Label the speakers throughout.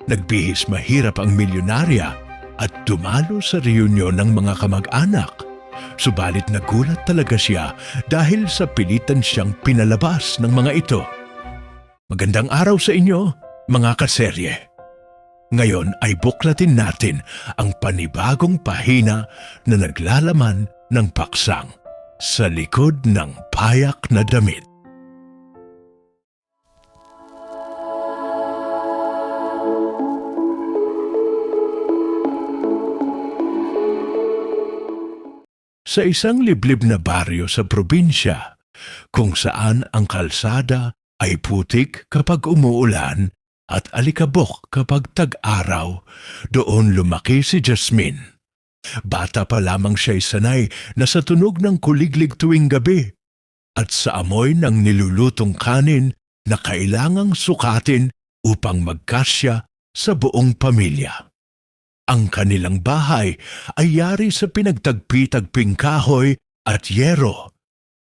Speaker 1: Nagbihis mahirap ang milyonarya at dumalo sa reunion ng mga kamag-anak. Subalit nagulat talaga siya dahil sa pilitan siyang pinalabas ng mga ito. Magandang araw sa inyo, mga kaserye. Ngayon ay buklatin natin ang panibagong pahina na naglalaman ng paksang sa likod ng payak na damit. Sa isang liblib na baryo sa probinsya, kung saan ang kalsada ay putik kapag umuulan at alikabok kapag tag-araw, doon lumaki si Jasmine. Bata pa lamang siya'y sanay na sa tunog ng kuliglig tuwing gabi at sa amoy ng nilulutong kanin na kailangang sukatin upang magkasya sa buong pamilya. Ang kanilang bahay ay yari sa pinagtagpi-tagping kahoy at yero.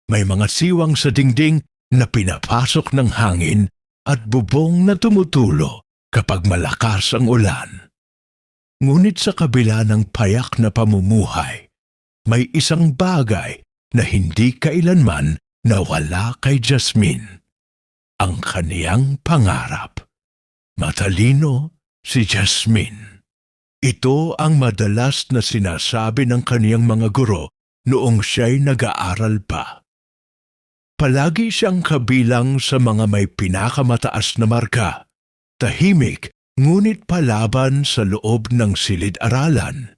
Speaker 1: May mga siwang sa dingding na pinapasok ng hangin at bubong na tumutulo kapag malakas ang ulan. Ngunit sa kabila ng payak na pamumuhay, may isang bagay na hindi kailanman nawala kay Jasmine. Ang kaniyang pangarap. Matalino si Jasmine. Ito ang madalas na sinasabi ng kaniyang mga guro noong siya'y nag-aaral pa. Palagi siyang kabilang sa mga may pinakamataas na marka, tahimik ngunit palaban sa loob ng silid-aralan.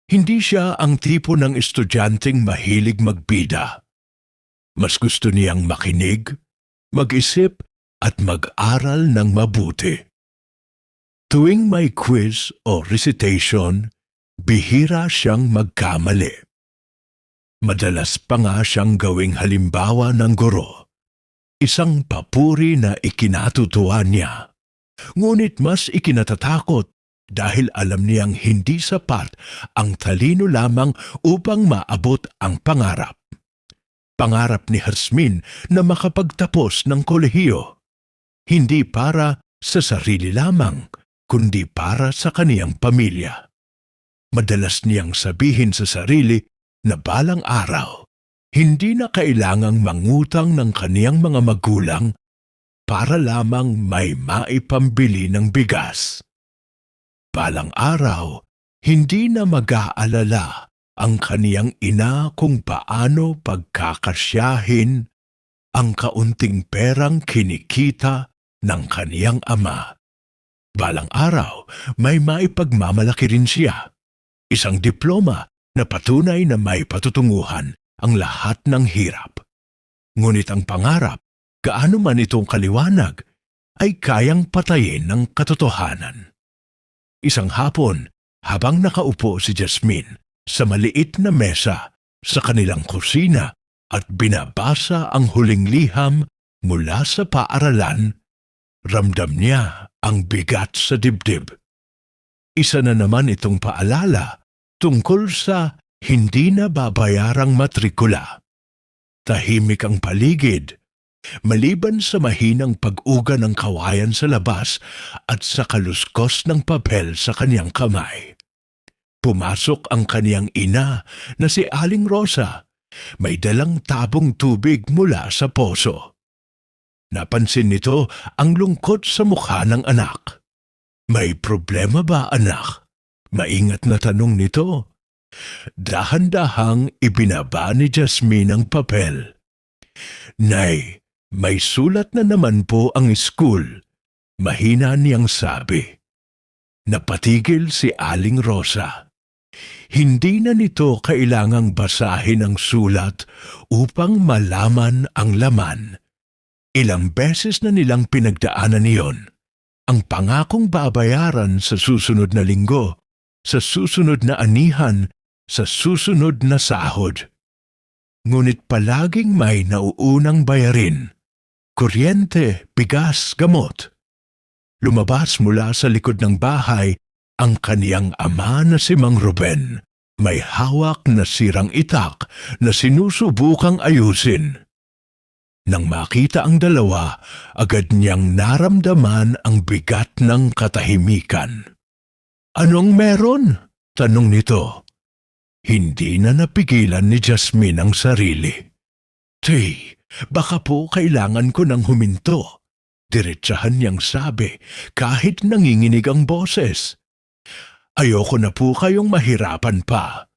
Speaker 1: Hindi siya ang tipo ng estudyanteng mahilig magbida. Mas gusto niyang makinig, mag-isip at mag-aral ng mabuti. Tuwing may quiz o recitation, bihira siyang magkamali. Madalas pa nga siyang gawing halimbawa ng guro. Isang papuri na ikinatutuwa niya. Ngunit mas ikinatatakot dahil alam niyang hindi sapat ang talino lamang upang maabot ang pangarap. Pangarap ni Jasmine na makapagtapos ng kolehiyo. Hindi para sa sarili lamang, kundi para sa kaniyang pamilya. Madalas niyang sabihin sa sarili na balang araw, hindi na kailangang mangutang ng kaniyang mga magulang para lamang may maipambili ng bigas. Balang araw, hindi na mag-aalala ang kaniyang ina kung paano pagkakasyahin ang kaunting perang kinikita ng kaniyang ama. Balang araw, may maipagmamalaki rin siya. Isang diploma na patunay na may patutunguhan ang lahat ng hirap. Ngunit ang pangarap, gaano man itong kaliwanag, ay kayang patayin ng katotohanan. Isang hapon, habang nakaupo si Jasmine sa maliit na mesa sa kanilang kusina at binabasa ang huling liham mula sa paaralan, ramdam niya ang bigat sa dibdib. Isa na naman itong paalala tungkol sa hindi na babayarang matrikula. Tahimik ang paligid, maliban sa mahinang pag-uga ng kawayan sa labas at sa kaluskos ng papel sa kaniyang kamay. Pumasok ang kaniyang ina na si Aling Rosa, may dalang tabong tubig mula sa poso. Napansin nito ang lungkot sa mukha ng anak. May problema ba, anak? Maingat na tanong nito. Dahan-dahang ibinaba ni Jasmine ang papel. Nay, may sulat na naman po ang school. Mahina niyang sabi. Napatigil si Aling Rosa. Hindi na nito kailangang basahin ang sulat upang malaman ang laman. Ilang beses na nilang pinagdaanan niyon. Ang pangakong babayaran sa susunod na linggo, sa susunod na anihan, sa susunod na sahod. Ngunit palaging may nauunang bayarin. Kuryente, bigas, gamot. Lumabas mula sa likod ng bahay ang kaniyang ama na si Mang Ruben. May hawak na sirang itak na sinusubukang ayusin. Nang makita ang dalawa, agad niyang naramdaman ang bigat ng katahimikan. "Anong meron?" tanong nito. Hindi na napigilan ni Jasmine ang sarili. "Tay, baka po kailangan ko ng huminto." Diretsahan niyang sabi kahit nanginginig ang boses. "Ayoko na po kayong mahirapan pa."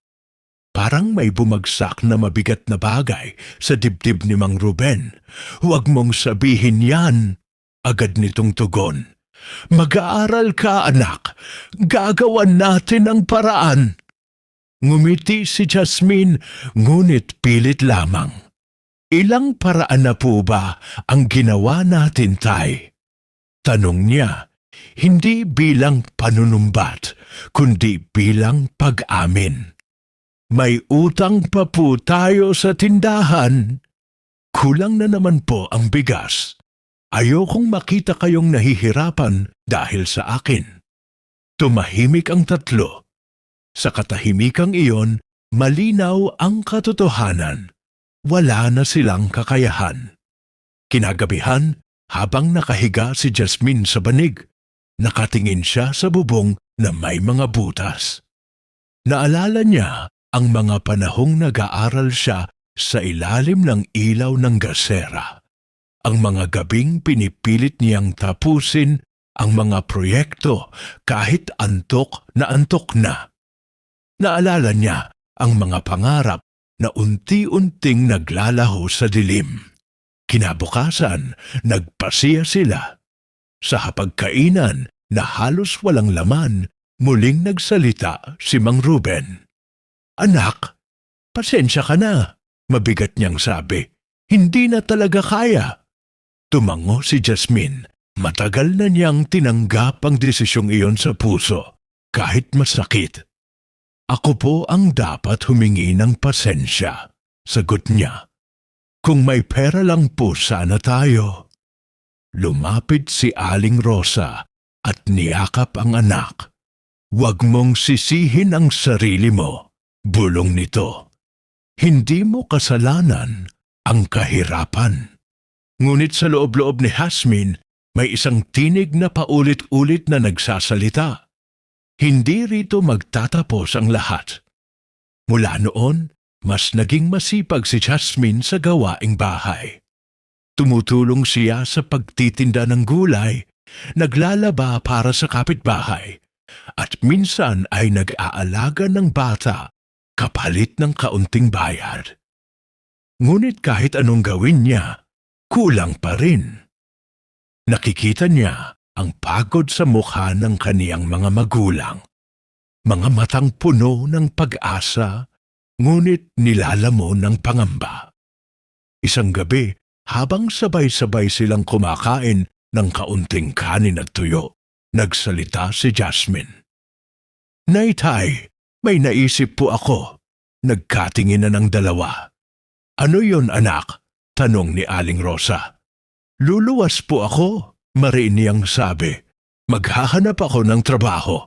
Speaker 1: Parang may bumagsak na mabigat na bagay sa dibdib ni Mang Ruben. "Huwag mong sabihin yan," agad nitong tugon. "Mag-aaral ka, anak. Gagawan natin ang paraan." Ngumiti si Jasmine, ngunit pilit lamang. "Ilang paraan na po ba ang ginawa natin, Tay?" Tanong niya, hindi bilang panunumbat, kundi bilang pag-amin. "May utang pa po tayo sa tindahan. Kulang na naman po ang bigas. Ayokong makita kayong nahihirapan dahil sa akin." Tumahimik ang tatlo. Sa katahimikang iyon, malinaw ang katotohanan. Wala na silang kakayahan. Kinagabihan, habang nakahiga si Jasmine sa banig, nakatingin siya sa bubong na may mga butas. Naalala niya ang mga panahong nag-aaral siya sa ilalim ng ilaw ng gasera. Ang mga gabing pinipilit niyang tapusin ang mga proyekto kahit antok na. Naalala niya ang mga pangarap na unti-unting naglalaho sa dilim. Kinabukasan, nagpasiya sila. Sa hapagkainan na halos walang laman, muling nagsalita si Mang Ruben. "Anak, pasensya ka na," mabigat niyang sabi. "Hindi na talaga kaya." Tumango si Jasmine. Matagal na niyang tinanggap ang desisyong iyon sa puso, kahit masakit. "Ako po ang dapat humingi ng pasensya," sagot niya. "Kung may pera lang po sana tayo." Lumapit si Aling Rosa at niyakap ang anak. "Huwag mong sisihin ang sarili mo," bulong nito. "Hindi mo kasalanan ang kahirapan." Ngunit sa loob-loob ni Jasmine, may isang tinig na paulit-ulit na nagsasalita. Hindi rito magtatapos ang lahat. Mula noon, mas naging masipag si Jasmine sa gawaing bahay. Tumutulong siya sa pagtitinda ng gulay, naglalaba para sa kapitbahay, at minsan ay nag-aalaga ng bata kapalit ng kaunting bayad. Ngunit kahit anong gawin niya, kulang pa rin. Nakikita niya ang pagod sa mukha ng kaniyang mga magulang. Mga matang puno ng pag-asa, ngunit nilalamon ng pangamba. Isang gabi, habang sabay-sabay silang kumakain ng kaunting kanin at tuyo, nagsalita si Jasmine. "Nay, Tay, may naisip po ako." Nagkatingin na ng dalawa. "Ano yon, anak?" tanong ni Aling Rosa. "Luluwas po ako," mariin niyang sabi. "Maghahanap ako ng trabaho.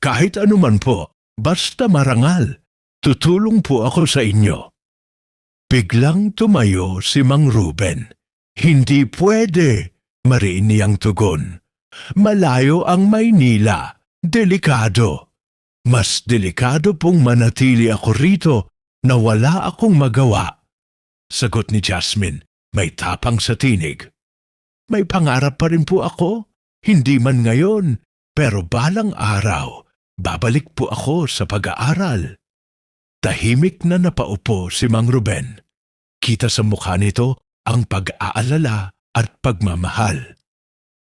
Speaker 1: Kahit anuman po, basta marangal. Tutulong po ako sa inyo." Biglang tumayo si Mang Ruben. "Hindi pwede," mariin niyang tugon. "Malayo ang Maynila. Delikado. Mas delikado pong manatili ako rito na wala akong magawa." Sagot ni Jasmine, may tapang sa tinig. "May pangarap pa rin po ako. Hindi man ngayon, pero balang araw, babalik po ako sa pag-aaral." Tahimik na napaupo si Mang Ruben. Kita sa mukha nito ang pag-aalala at pagmamahal.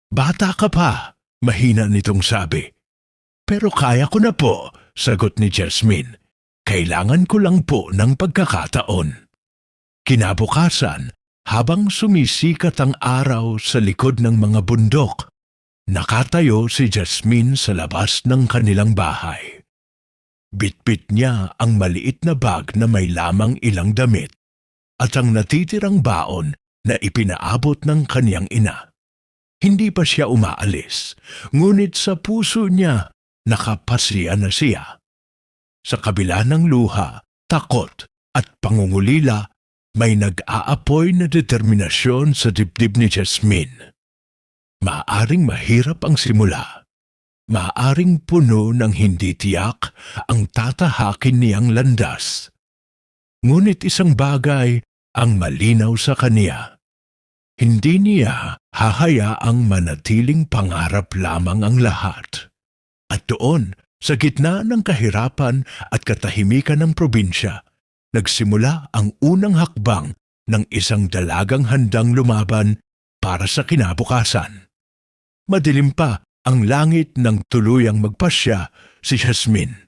Speaker 1: "Bata ka pa," mahina nitong sabi. "Pero kaya ko na po," sagot ni Jasmine. "Kailangan ko lang po ng pagkakataon." Kinabukasan, habang sumisikat ang araw sa likod ng mga bundok, nakatayo si Jasmine sa labas ng kanilang bahay. Bitbit niya ang maliit na bag na may lamang ilang damit at ang natitirang baon na ipinaabot ng kaniyang ina. Hindi pa siya umaalis, ngunit sa puso niya nakapasya na siya. Sa kabila ng luha, takot at pangungulila, may nag-aapoy na determinasyon sa dibdib ni Jasmine. Maaring mahirap ang simula. Maaring puno ng hindi tiyak ang tatahakin niyang landas. Ngunit isang bagay ang malinaw sa kaniya. Hindi niya hahayaang manatiling pangarap lamang ang lahat. At doon, sa gitna ng kahirapan at katahimikan ng probinsya, nagsimula ang unang hakbang ng isang dalagang handang lumaban para sa kinabukasan. Madilim pa ang langit nang tuluyang magpasya si Jasmine.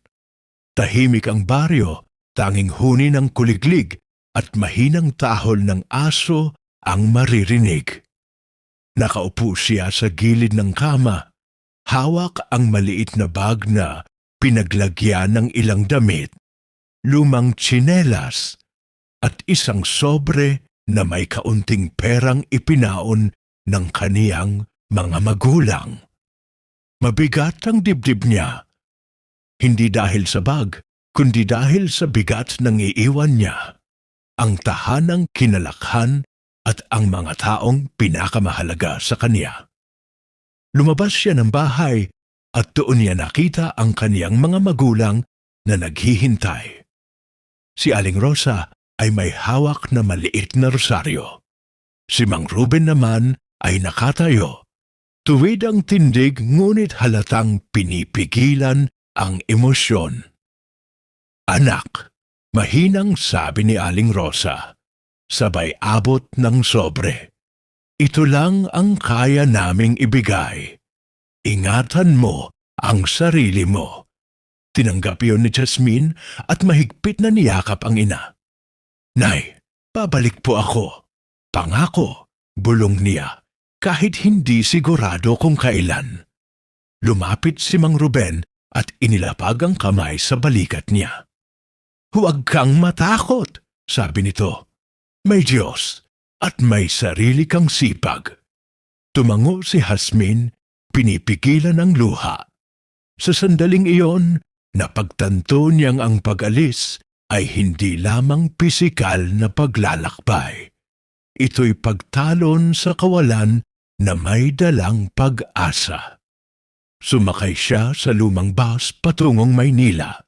Speaker 1: Tahimik ang baryo, tanging huni ng kuliglig at mahinang tahol ng aso ang maririnig. Nakaupo siya sa gilid ng kama, hawak ang maliit na bag na pinaglagyan ng ilang damit, lumang tsinelas, at isang sobre na may kaunting perang ipinaon ng kaniyang mga magulang. Mabigat ang dibdib niya, hindi dahil sa bag, kundi dahil sa bigat ng iiwan niya, ang tahanang kinalakhan at ang mga taong pinakamahalaga sa kaniya. Lumabas siya ng bahay at doon niya nakita ang kaniyang mga magulang na naghihintay. Si Aling Rosa ay may hawak na maliit na rosaryo. Si Mang Ruben naman ay nakatayo. Tuwid ang tindig ngunit halatang pinipigilan ang emosyon. "Anak," mahinang sabi ni Aling Rosa, sabay abot ng sobre. "Ito lang ang kaya naming ibigay. Ingatan mo ang sarili mo." Tinanggap iyon ni Jasmine at mahigpit na niyakap ang ina. "Nay, babalik po ako. Pangako," bulong niya, kahit hindi sigurado kung kailan. Lumapit si Mang Ruben at inilapag ang kamay sa balikat niya. "Huwag kang matakot," sabi nito. "May Diyos at may sarili kang sipag." Tumango si Jasmine, pinipigilan ang luha. Sa sandaling iyon, napagtanto niyang ang pag-alis ay hindi lamang pisikal na paglalakbay. Ito'y pagtalon sa kawalan na may dalang pag-asa. Sumakay siya sa lumang bus patungong Maynila.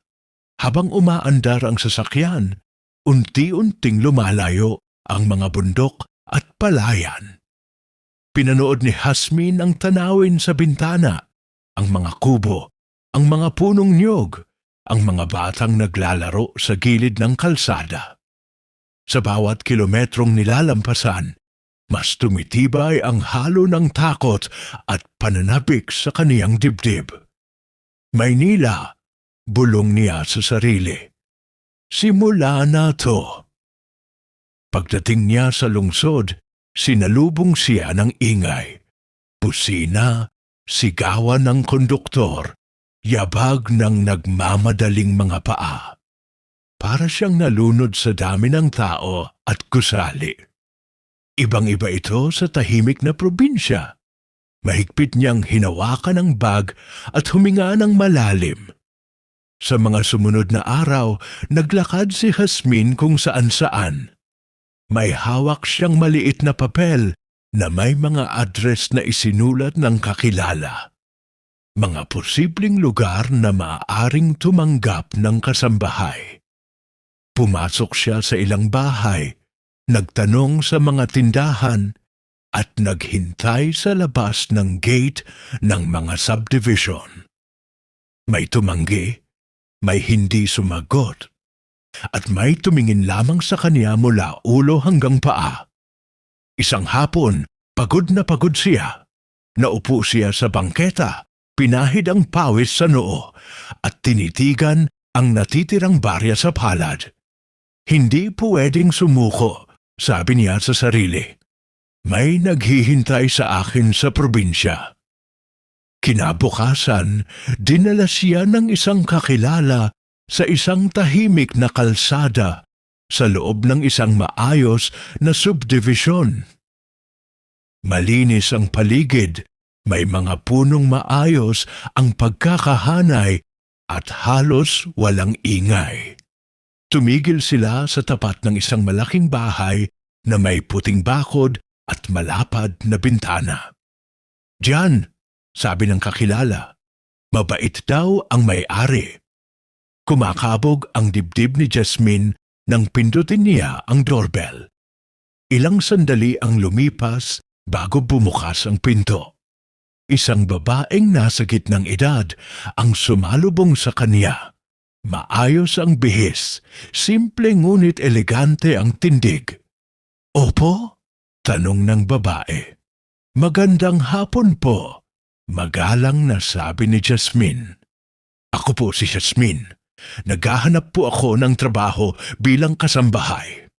Speaker 1: Habang umaandar ang sasakyan, unti-unting lumalayo ang mga bundok at palayan. Pinanood ni Jasmine ang tanawin sa bintana, ang mga kubo, ang mga punong niyog, ang mga batang naglalaro sa gilid ng kalsada. Sa bawat kilometrong nilalampasan, mas tumitibay ang halo ng takot at pananabik sa kaniyang dibdib. "Maynila," bulong niya sa sarili. "Simula na to." Pagdating niya sa lungsod, sinalubong siya ng ingay. Busina, sigawan ng konduktor, yabag ng nagmamadaling mga paa. Para siyang nalunod sa dami ng tao at gusali. Ibang-iba ito sa tahimik na probinsya. Mahigpit niyang hinawakan ang bag at huminga ng malalim. Sa mga sumunod na araw, naglakad si Jasmine kung saan-saan. May hawak siyang maliit na papel na may mga address na isinulat ng kakilala. Mga posibleng lugar na maaaring tumanggap ng kasambahay. Pumasok siya sa ilang bahay, nagtanong sa mga tindahan, at naghintay sa labas ng gate ng mga subdivision. May tumanggi, may hindi sumagot, at may tumingin lamang sa kanya mula ulo hanggang paa. Isang hapon, pagod na pagod siya. Naupo siya sa bangketa, pinahid ang pawis sa noo, at tinitigan ang natitirang barya sa palad. "Hindi pwedeng sumuko," sabi niya sa sarili. "May naghihintay sa akin sa probinsya." Kinabukasan, dinala siya ng isang kakilala sa isang tahimik na kalsada sa loob ng isang maayos na subdivision. Malinis ang paligid, may mga punong maayos ang pagkakahanay at halos walang ingay. Tumigil sila sa tapat ng isang malaking bahay na may puting bakod at malapad na bintana. "Diyan," sabi ng kakilala. Mabait daw ang may-ari. Kumakabog ang dibdib ni Jasmine nang pindutin niya ang doorbell. Ilang sandali ang lumipas bago bumukas ang pinto. Isang babaeng nasa gitnang edad ang sumalubong sa kanya. Maayos ang bihis, simple ngunit elegante ang tindig. "Opo?" tanong ng babae. "Magandang hapon po," magalang na sabi ni Jasmine. "Ako po si Jasmine. Naghahanap po ako ng trabaho bilang kasambahay."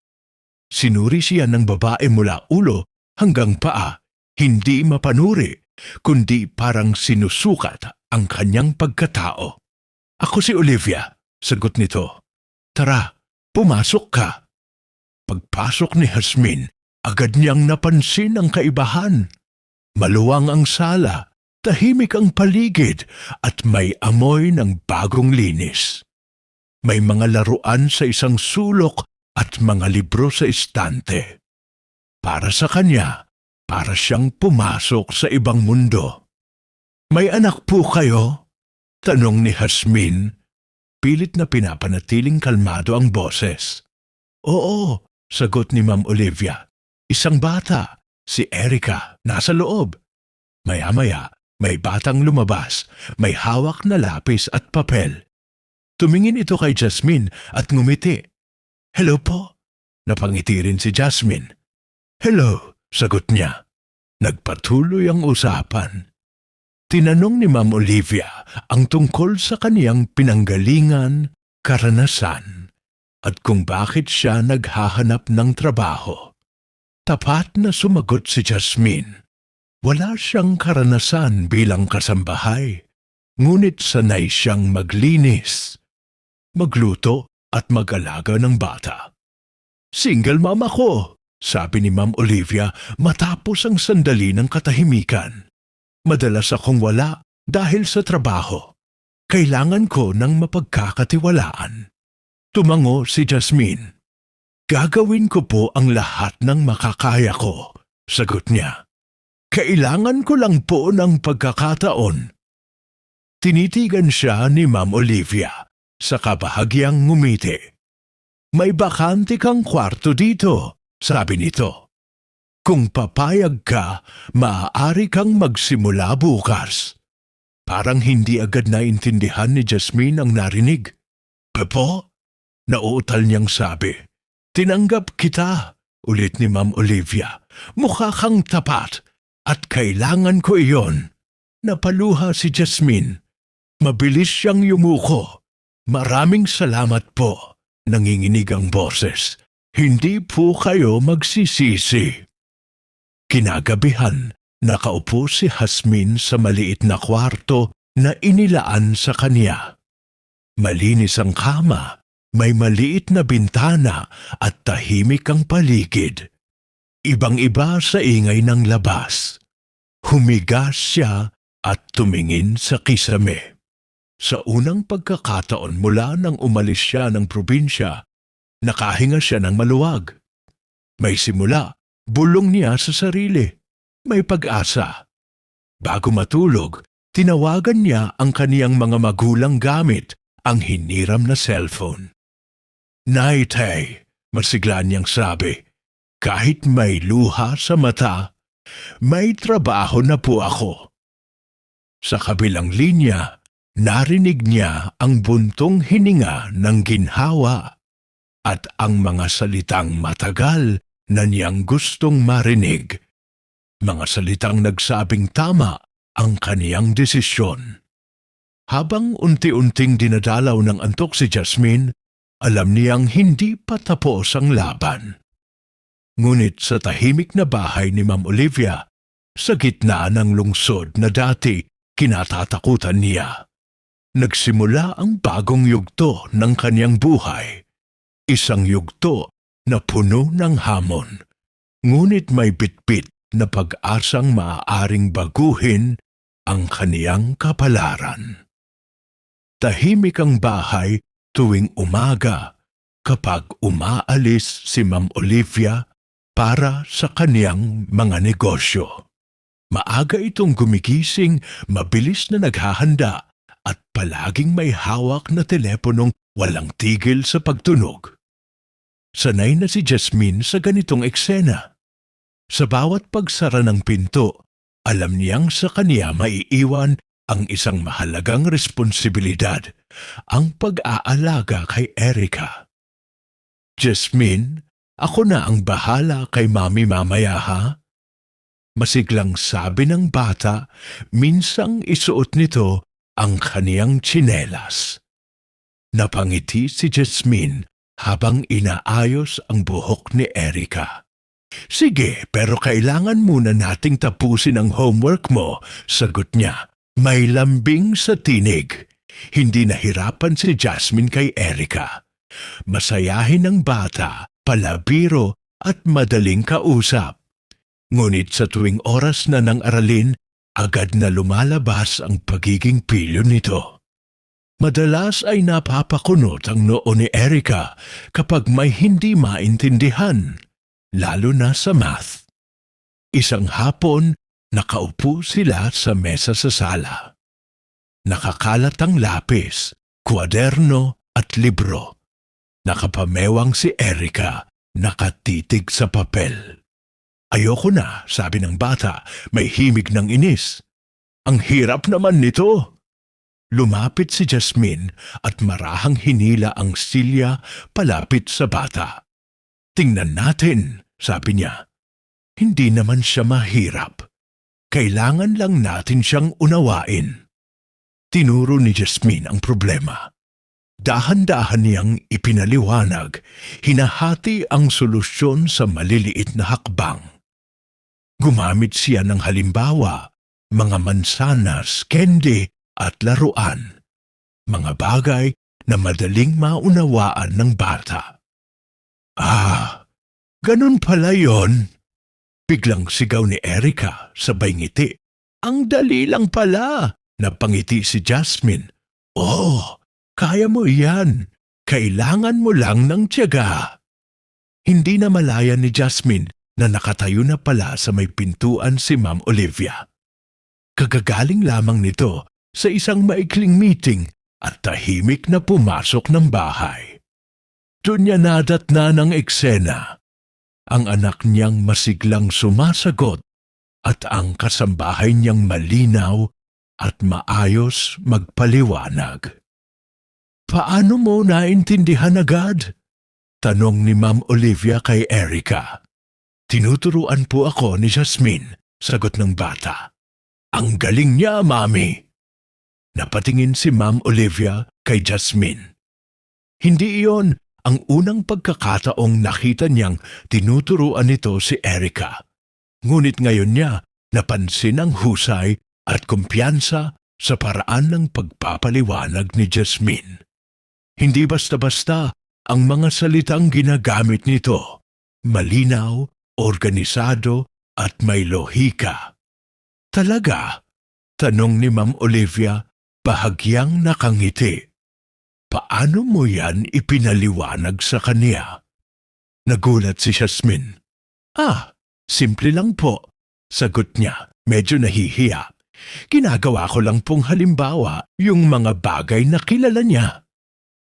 Speaker 1: Sinuri siya ng babae mula ulo hanggang paa, hindi mapanuri, kundi parang sinusukat ang kanyang pagkatao. "Ako si Olivia," sagot nito. "Tara, pumasok ka." Pagpasok ni Jasmine, agad niyang napansin ang kaibahan. Maluwang ang sala, tahimik ang paligid at may amoy ng bagong linis. May mga laruan sa isang sulok at mga libro sa istante. Para sa kanya, para siyang pumasok sa ibang mundo. "May anak po kayo?" tanong ni Jasmine. Pilit na pinapanatiling kalmado ang boses. "Oo," sagot ni Ma'am Olivia. "Isang bata, si Erica, nasa loob." Maya-maya, may batang lumabas, may hawak na lapis at papel. Tumingin ito kay Jasmine at ngumiti. "Hello po." Napangiti rin si Jasmine. "Hello," sagot niya. Nagpatuloy ang usapan. Tinanong ni Ma'am Olivia ang tungkol sa kaniyang pinanggalingan, karanasan, at kung bakit siya naghahanap ng trabaho. Tapat na sumagot si Jasmine. Wala siyang karanasan bilang kasambahay, ngunit sanay siyang maglinis, magluto at mag-alaga ng bata. "Single mom ako," sabi ni Ma'am Olivia matapos ang sandali ng katahimikan. "Madalas akong wala dahil sa trabaho. Kailangan ko ng mapagkakatiwalaan." Tumango si Jasmine. "Gagawin ko po ang lahat ng makakaya ko," sagot niya. "Kailangan ko lang po ng pagkakataon." Tinitigan siya ni Ma'am Olivia sa kabahagyang ngumiti. "May bakante kang kwarto dito," sabi nito. "Kung papayag ka, maaari kang magsimula bukas." Parang hindi agad naintindihan ni Jasmine ang narinig. "Pepo?" Nauutal niyang sabi. "Tinanggap kita," ulit ni Ma'am Olivia. "Mukha kang tapat at kailangan ko iyon." Napaluha si Jasmine. Mabilis siyang yumuko. "Maraming salamat po," nanginginig ang boses. "Hindi po kayo magsisisi." Kinagabihan, nakaupo si Jasmine sa maliit na kwarto na inilaan sa kanya. Malinis ang kama, may maliit na bintana at tahimik ang paligid. Ibang-iba sa ingay ng labas. Humiga siya at tumingin sa kisame. Sa unang pagkakataon mula nang umalis siya ng probinsya, nakahinga siya ng maluwag. May simula, bulong niya sa sarili. May pag-asa. Bago matulog, tinawagan niya ang kaniyang mga magulang gamit ang hiniram na cellphone. "Naitay," masigla niyang sabi. "Kahit may luha sa mata, may trabaho na po ako." Sa kabilang linya, narinig niya ang buntong hininga ng ginhawa at ang mga salitang matagal na niyang gustong marinig. Mga salitang nagsabing tama ang kaniyang desisyon. Habang unti-unting dinadalaw ng antok si Jasmine, alam niyang hindi pa tapos ang laban. Ngunit sa tahimik na bahay ni Ma'am Olivia, sa gitna ng lungsod na dati kinatatakutan niya, nagsimula ang bagong yugto ng kaniyang buhay. Isang yugto na puno ng hamon, ngunit may bitbit na pag-asang maaaring baguhin ang kaniyang kapalaran. Tahimik ang bahay tuwing umaga, kapag umaalis si Ma'am Olivia para sa kaniyang mga negosyo. Maaga itong gumigising, mabilis na naghahanda at palaging may hawak na teleponong walang tigil sa pagtunog. Sanay na si Jasmine sa ganitong eksena. Sa bawat pagsara ng pinto, alam niyang sa kaniya maiiwan ang isang mahalagang responsibilidad, ang pag-aalaga kay Erica. Jasmine, ako na ang bahala kay Mami mamaya ha? Masiglang sabi ng bata, minsang isuot nito ang kaniyang tsinelas. Napangiti si Jasmine habang inaayos ang buhok ni Erica. Sige, pero kailangan muna nating tapusin ang homework mo, sagot niya. May lambing sa tinig. Hindi nahirapan si Jasmine kay Erica. Masayahin ng bata, palabiro at madaling kausap. Ngunit sa tuwing oras na ng aralin, agad na lumalabas ang pagiging pilyo nito. Madalas ay napapakunot ang noo ni Erica kapag may hindi maintindihan, lalo na sa math. Isang hapon, nakaupo sila sa mesa sa sala. Nakakalat ang lapis, kwaderno at libro. Nakapamewang si Erica, nakatitig sa papel. Ayoko na, sabi ng bata, may himig ng inis. Ang hirap naman nito. Lumapit si Jasmine at marahang hinila ang silya palapit sa bata. Tingnan natin, sabi niya. Hindi naman siya mahirap. Kailangan lang natin siyang unawain. Tinuro ni Jasmine ang problema. Dahan-dahan niyang ipinaliwanag, hinahati ang solusyon sa maliliit na hakbang. Gumamit siya ng halimbawa, mga mansanas, candy at laruan. Mga bagay na madaling maunawaan ng bata. Ah, ganun pala yon. Biglang sigaw ni Erica sabay ngiti. Ang dali lang pala, napangiti si Jasmine. Oh, kaya mo yan. Kailangan mo lang ng tiyaga. Hindi na malaya ni Jasmine na nakatayo na pala sa may pintuan si Ma'am Olivia. Kagagaling lamang nito sa isang maikling meeting at tahimik na pumasok ng bahay. Doon niya nadatna ng eksena. Ang anak niyang masiglang sumasagot at ang kasambahay niyang malinaw at maayos magpaliwanag. Paano mo naintindihan agad? Tanong ni Ma'am Olivia kay Erica. Tinuturuan po ako ni Jasmine, sagot ng bata. Ang galing niya, Mami. Napatingin si Ma'am Olivia kay Jasmine. Hindi iyon ang unang pagkakataong nakita niyang tinuturuan nito si Erica. Ngunit ngayon niya napansin ang husay at kumpiyansa sa paraan ng pagpapaliwanag ni Jasmine. Hindi basta-basta ang mga salitang ginagamit nito. Malinaw, organisado at may lohika. Talaga? Tanong ni Ma'am Olivia, bahagyang nakangiti. Paano mo yan ipinaliwanag sa kaniya? Nagulat si Jasmine. Simple lang po, sagot niya, medyo nahihiya. Ginagawa ko lang pong halimbawa yung mga bagay na kilala niya.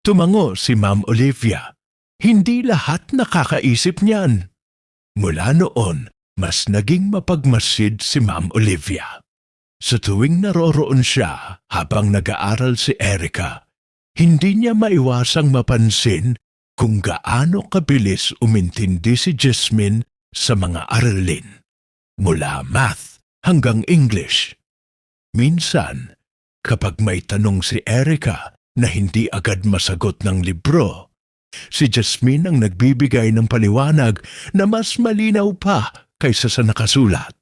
Speaker 1: Tumango si Ma'am Olivia. Hindi lahat nakakaisip niyan. Mula noon, mas naging mapagmasid si Ma'am Olivia. Sa tuwing naroroon siya habang nag-aaral si Erica, hindi niya maiwasang mapansin kung gaano kabilis umintindi si Jasmine sa mga aralin, mula math hanggang English. Minsan, kapag may tanong si Erica na hindi agad masagot ng libro, si Jasmine ang nagbibigay ng paliwanag na mas malinaw pa kaysa sa nakasulat.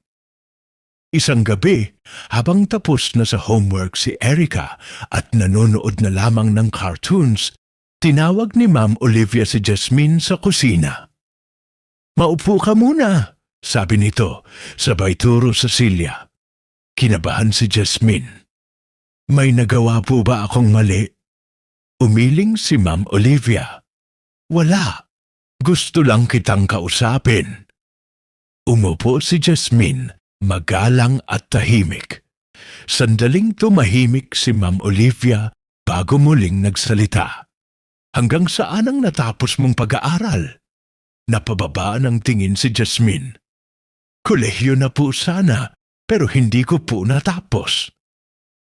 Speaker 1: Isang gabi, habang tapos na sa homework si Erica at nanonood na lamang ng cartoons, tinawag ni Ma'am Olivia si Jasmine sa kusina. Maupo ka muna, sabi nito, sabay turo sa silya. Kinabahan si Jasmine. May nagawa po ba akong mali? Umiling si Ma'am Olivia. Wala. Gusto lang kitang kausapin. Umupo si Jasmine, magalang at tahimik. Sandaling tumahimik si Ma'am Olivia bago muling nagsalita. Hanggang saan ang natapos mong pag-aaral? Napababa ng tingin si Jasmine. Kolehiyo na po sana, pero hindi ko po natapos.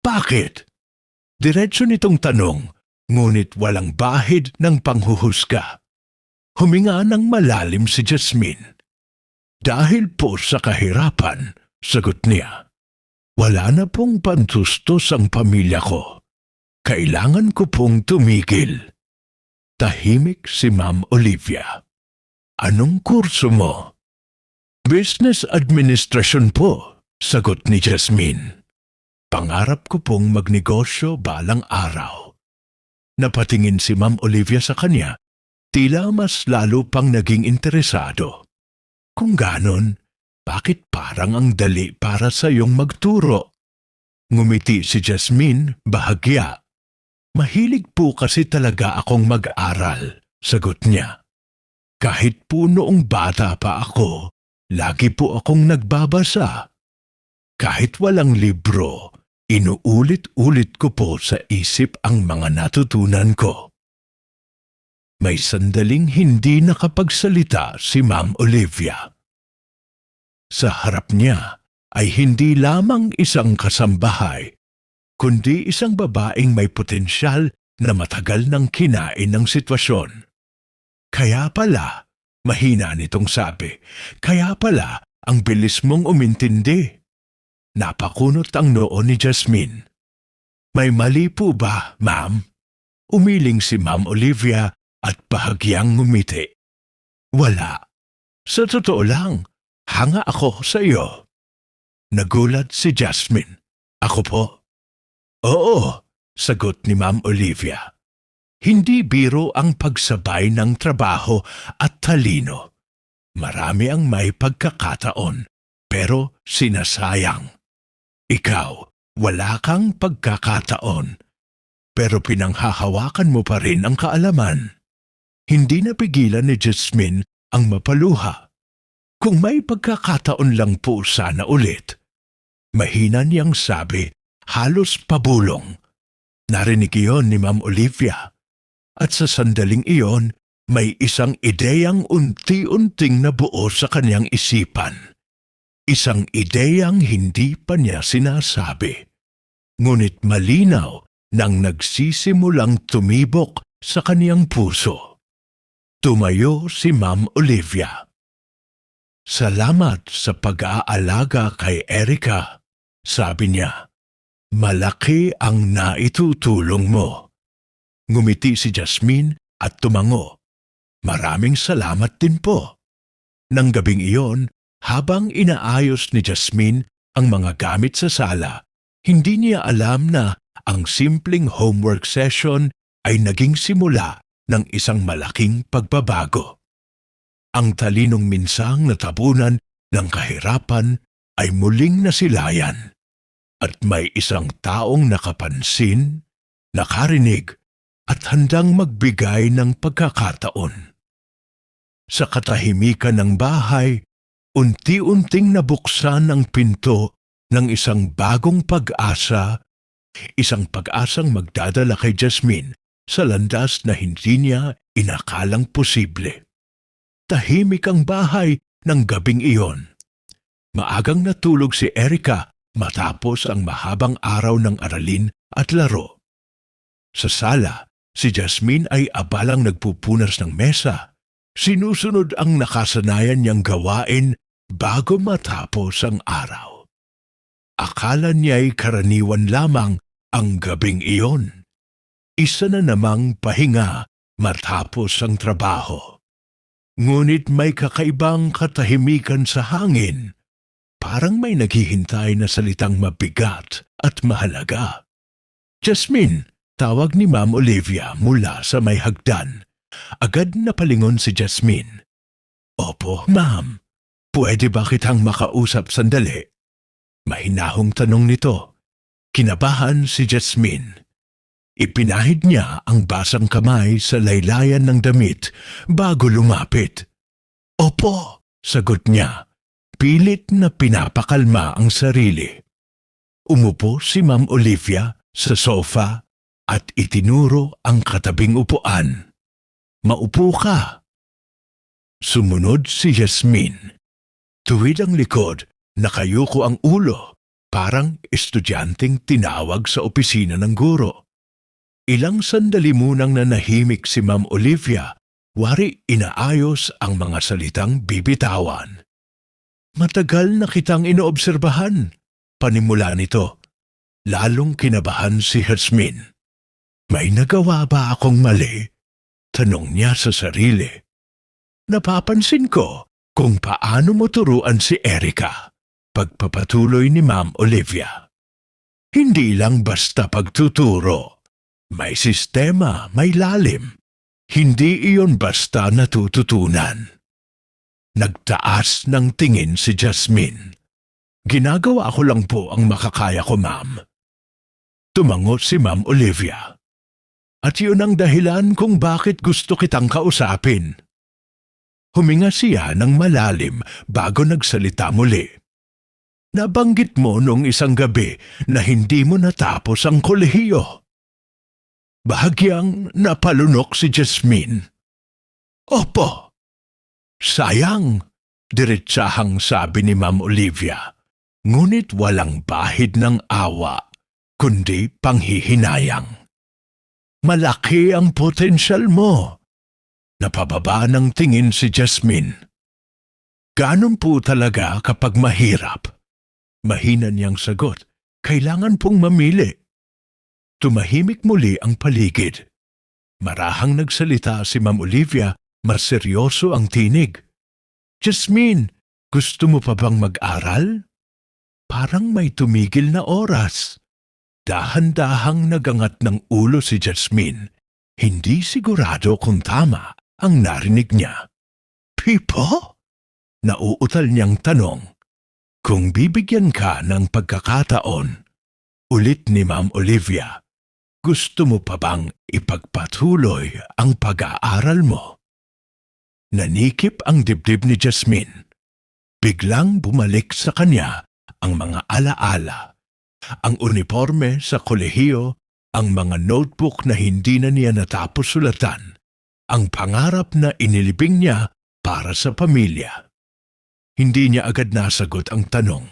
Speaker 1: Bakit? Diretso nitong tanong, ngunit walang bahid ng panghuhusga. Huminga ng malalim si Jasmine. Dahil po sa kahirapan, sagot niya. Wala na pong pantustos ang pamilya ko. Kailangan ko pong tumigil. Tahimik si Ma'am Olivia. Anong kurso mo? Business Administration po, sagot ni Jasmine. Pangarap ko pong magnegosyo balang araw. Napatingin si Ma'am Olivia sa kanya, tila mas lalo pang naging interesado. Kung ganon, bakit parang ang dali para sa iyong magturo? Ngumiti si Jasmine, bahagya. Mahilig po kasi talaga akong mag-aral, sagot niya. Kahit po noong bata pa ako, lagi po akong nagbabasa. Kahit walang libro, inuulit-ulit ko po sa isip ang mga natutunan ko. May sandaling hindi nakapagsalita si Ma'am Olivia. Sa harap niya ay hindi lamang isang kasambahay, kundi isang babaeng may potensyal na matagal nang kinain ng sitwasyon. Kaya pala, mahina nitong sabi, kaya pala ang bilis mong umintindi. Napakunot ang noo ni Jasmine. May mali po ba, ma'am? Umiling si Ma'am Olivia at bahagyang ngumiti. Wala. Sa totoo lang, hanga ako sa iyo. Nagulat si Jasmine. Ako po? Oo, sagot ni Ma'am Olivia. Hindi biro ang pagsabay ng trabaho at talino. Marami ang may pagkakataon, pero sinasayang. Ikaw, wala kang pagkakataon, pero pinanghahawakan mo pa rin ang kaalaman. Hindi napigilan ni Jasmine ang mapaluha. Kung may pagkakataon lang po sana ulit. Mahina niyang sabi, halos pabulong. Narinig iyon ni Ma'am Olivia. At sa sandaling iyon, may isang ideyang unti-unting nabuo sa kanyang isipan. Isang ideyang hindi pa niya sinasabi. Ngunit malinaw nang nagsisimulang tumibok sa kaniyang puso. Tumayo si Ma'am Olivia. Salamat sa pag-aalaga kay Erica, sabi niya. Malaki ang naitutulong mo. Ngumiti si Jasmine at tumango. Maraming salamat din po. Nang gabing iyon, habang inaayos ni Jasmine ang mga gamit sa sala, hindi niya alam na ang simpleng homework session ay naging simula ng isang malaking pagbabago. Ang talinong minsang natabunan ng kahirapan ay muling nasilayan at may isang taong nakapansin, nakarinig at handang magbigay ng pagkakataon. Sa katahimikan ng bahay, unti-unting nabuksan ang pinto ng isang bagong pag-asa, isang pag-asang magdadala kay Jasmine sa landas na hindi niya inakalang posible. Tahimik ang bahay ng gabing iyon. Maagang natulog si Erica matapos ang mahabang araw ng aralin at laro. Sa sala, si Jasmine ay abalang nagpupunas ng mesa. Sinusunod ang nakasanayan niyang gawain bago matapos ang araw. Akala niya'y karaniwan lamang ang gabing iyon. Isa na namang pahinga matapos ang trabaho. Ngunit may kakaibang katahimikan sa hangin. Parang may naghihintay na salitang mabigat at mahalaga. Jasmine, tawag ni Ma'am Olivia mula sa may hagdan. Agad na palingon si Jasmine. Opo, ma'am. Pwede ba kitang makausap sandali? Mahinahong tanong nito. Kinabahan si Jasmine. Ipinahid niya ang basang kamay sa laylayan ng damit bago lumapit. Opo, sagot niya. Pilit na pinapakalma ang sarili. Umupo si Ma'am Olivia sa sofa at itinuro ang katabing upuan. Maupo ka. Sumunod si Yasmin. Tuwid ang likod, nakayuko ang ulo, parang estudyanteng tinawag sa opisina ng guro. Ilang sandali munang nanahimik si Ma'am Olivia, wari inaayos ang mga salitang bibitawan. Matagal na kitang inoobserbahan, panimula nito. Lalong kinabahan si Yasmin. May nagawa ba akong mali? Tanong niya sa sarili. Napapansin ko kung paano mo turuan si Erica. Pagpapatuloy ni Ma'am Olivia. Hindi lang basta pagtuturo. May sistema, may lalim. Hindi iyon basta natututunan. Nagtaas ng tingin si Jasmine. Ginagawa ko lang po ang makakaya ko, ma'am. Tumango si Ma'am Olivia. At yun ang dahilan kung bakit gusto kitang kausapin. Huminga siya ng malalim bago nagsalita muli. Nabanggit mo noong isang gabi na hindi mo natapos ang kolehiyo. Bahagyang napalunok si Jasmine. Opo. Sayang, diretsahang sabi ni Ma'am Olivia. Ngunit walang bahid ng awa, kundi panghihinayang. Malaki ang potensyal mo. Napababa ng tingin si Jasmine. Ganon po talaga kapag mahirap? Mahina niyang sagot, kailangan pong mamili. Tumahimik muli ang paligid. Marahang nagsalita si Ma'am Olivia, mas seryoso ang tinig. Jasmine, gusto mo pa bang mag-aral? Parang may tumigil na oras. Dahan-dahang nagangat ng ulo si Jasmine. Hindi sigurado kung tama ang narinig niya. Pipo? Nauutal niyang tanong. Kung bibigyan ka ng pagkakataon, ulit ni Ma'am Olivia, gusto mo pa bang ipagpatuloy ang pag-aaral mo? Nanikip ang dibdib ni Jasmine. Biglang bumalik sa kanya ang mga alaala. Ang uniforme sa kolehiyo, ang mga notebook na hindi na niya natapos sulatan, ang pangarap na inilibing niya para sa pamilya. Hindi niya agad nasagot ang tanong.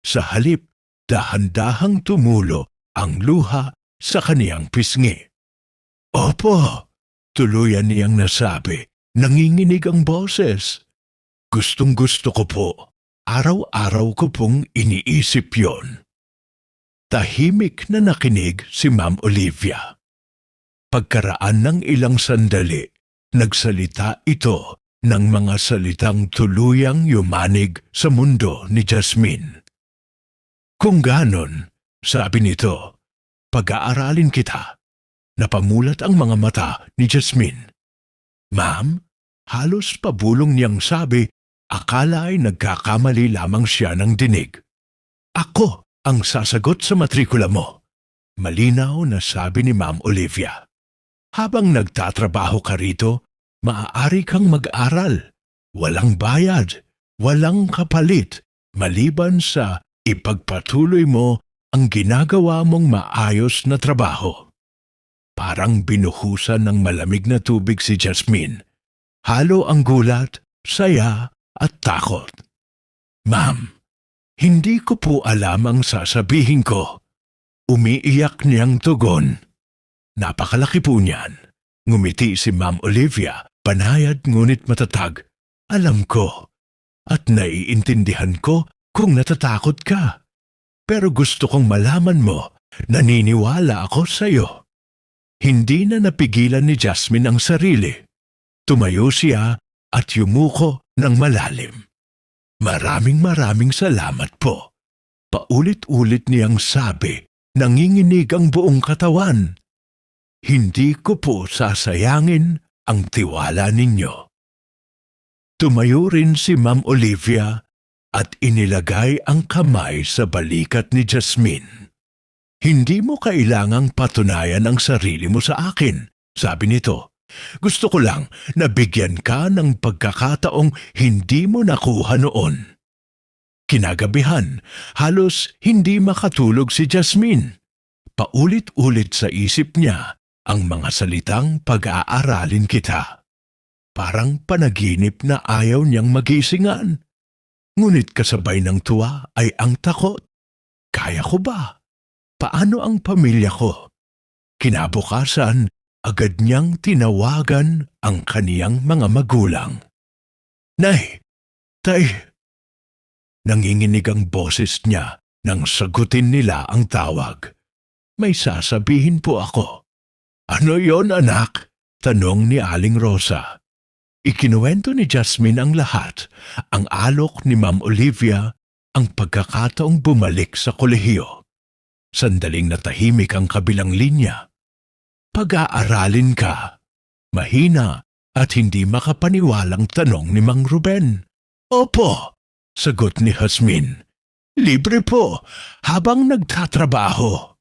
Speaker 1: Sa halip, dahan-dahang tumulo ang luha sa kaniyang pisngi. Opo, tuluyan niyang nasabi, nanginginig ang boses. Gustong-gusto ko po, araw-araw ko pong iniisip yon. Tahimik na nakinig si Ma'am Olivia. Pagkaraan ng ilang sandali, nagsalita ito ng mga salitang tuluyang yumanig sa mundo ni Jasmine. Kung ganon, sabi nito, pag-aaralin kita. Napamulat ang mga mata ni Jasmine. Ma'am, halos pabulong niyang sabi, akala ay nagkakamali lamang siya ng dinig. Ako ang sasagot sa matrikula mo. Malinaw na sabi ni Ma'am Olivia. Habang nagtatrabaho ka rito, maaari kang mag-aral. Walang bayad, walang kapalit, maliban sa ipagpatuloy mo ang ginagawa mong maayos na trabaho. Parang binuhusan ng malamig na tubig si Jasmine. Halo ang gulat, saya at takot. Ma'am, hindi ko po alam ang sasabihin ko. Umiiyak niyang tugon. Napakalaki po niyan. Ngumiti si Ma'am Olivia, panayad ngunit matatag. Alam ko. At naiintindihan ko kung natatakot ka. Pero gusto kong malaman mo, naniniwala ako sa iyo. Hindi na napigilan ni Jasmine ang sarili. Tumayo siya at yumuko ng malalim. Maraming salamat po. Paulit-ulit niyang sabi, nanginginig ang buong katawan. Hindi ko po sasayangin ang tiwala ninyo. Tumayo rin si Ma'am Olivia at inilagay ang kamay sa balikat ni Jasmine. Hindi mo kailangang patunayan ang sarili mo sa akin, sabi nito. Gusto ko lang na bigyan ka ng pagkakataong hindi mo nakuha noon. Kinagabihan, halos hindi makatulog si Jasmine. Paulit-ulit sa isip niya ang mga salitang pag-aaralin kita. Parang panaginip na ayaw niyang magisingan. Ngunit kasabay ng tuwa ay ang takot. Kaya ko ba? Paano ang pamilya ko? Kinabukasan, agad niyang tinawagan ang kaniyang mga magulang. Nay, tay, nanginginig ang boses niya nang sagutin nila ang tawag. May sasabihin po ako. Ano yon, anak? Tanong ni Aling Rosa. Ikinuwento ni Jasmine ang lahat, ang alok ni Ma'am Olivia, ang pagkakataong bumalik sa kolehiyo. Sandaling natahimik ang kabilang linya. Pag-aaralin ka. Mahina at hindi makapaniwalang tanong ni Mang Ruben. Opo, sagot ni Jasmine. Libre po, habang nagtatrabaho.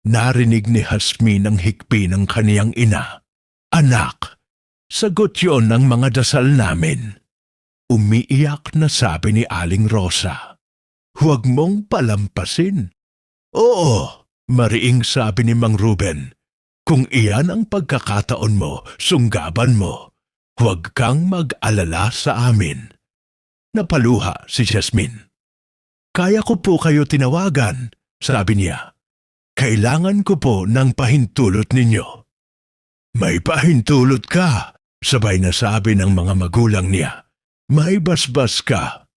Speaker 1: Narinig ni Jasmine ang hikbi ng kaniyang ina. Anak, sagot yon ng mga dasal namin. Umiiyak na sabi ni Aling Rosa. Huwag mong palampasin. Oo, mariing sabi ni Mang Ruben. Kung iyan ang pagkakataon mo, sunggaban mo. Huwag kang mag-alala sa amin. Napaluha si Jasmine. Kaya ko po kayo tinawagan, sabi niya. Kailangan ko po ng pahintulot ninyo. May pahintulot ka, sabay na sabi ng mga magulang niya. May basbas ka.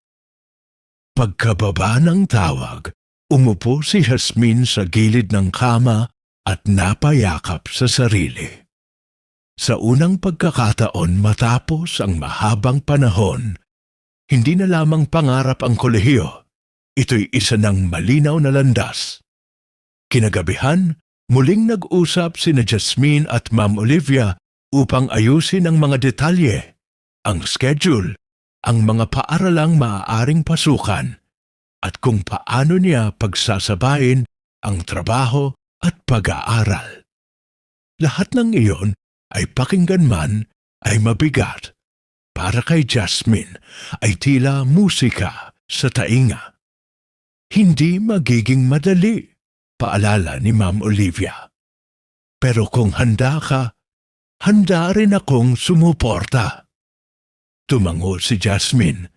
Speaker 1: Pagkababa ng tawag, umupo si Jasmine sa gilid ng kama at napayakap sa sarili. Sa unang pagkakataon matapos ang mahabang panahon, hindi na lamang pangarap ang kolehiyo, ito'y isa ng malinaw na landas. Kinagabihan, muling nag-usap sina Jasmine at Ma'am Olivia upang ayusin ang mga detalye, ang schedule, ang mga paaralang maaaring pasukan, at kung paano niya pagsasabayin ang trabaho at pag-aaral. Lahat ng iyon ay pakinggan man ay mabigat. Para kay Jasmine ay tila musika sa tainga. Hindi magiging madali, paalala ni Ma'am Olivia. Pero kung handa ka, handa rin akong sumuporta. Tumango si Jasmine,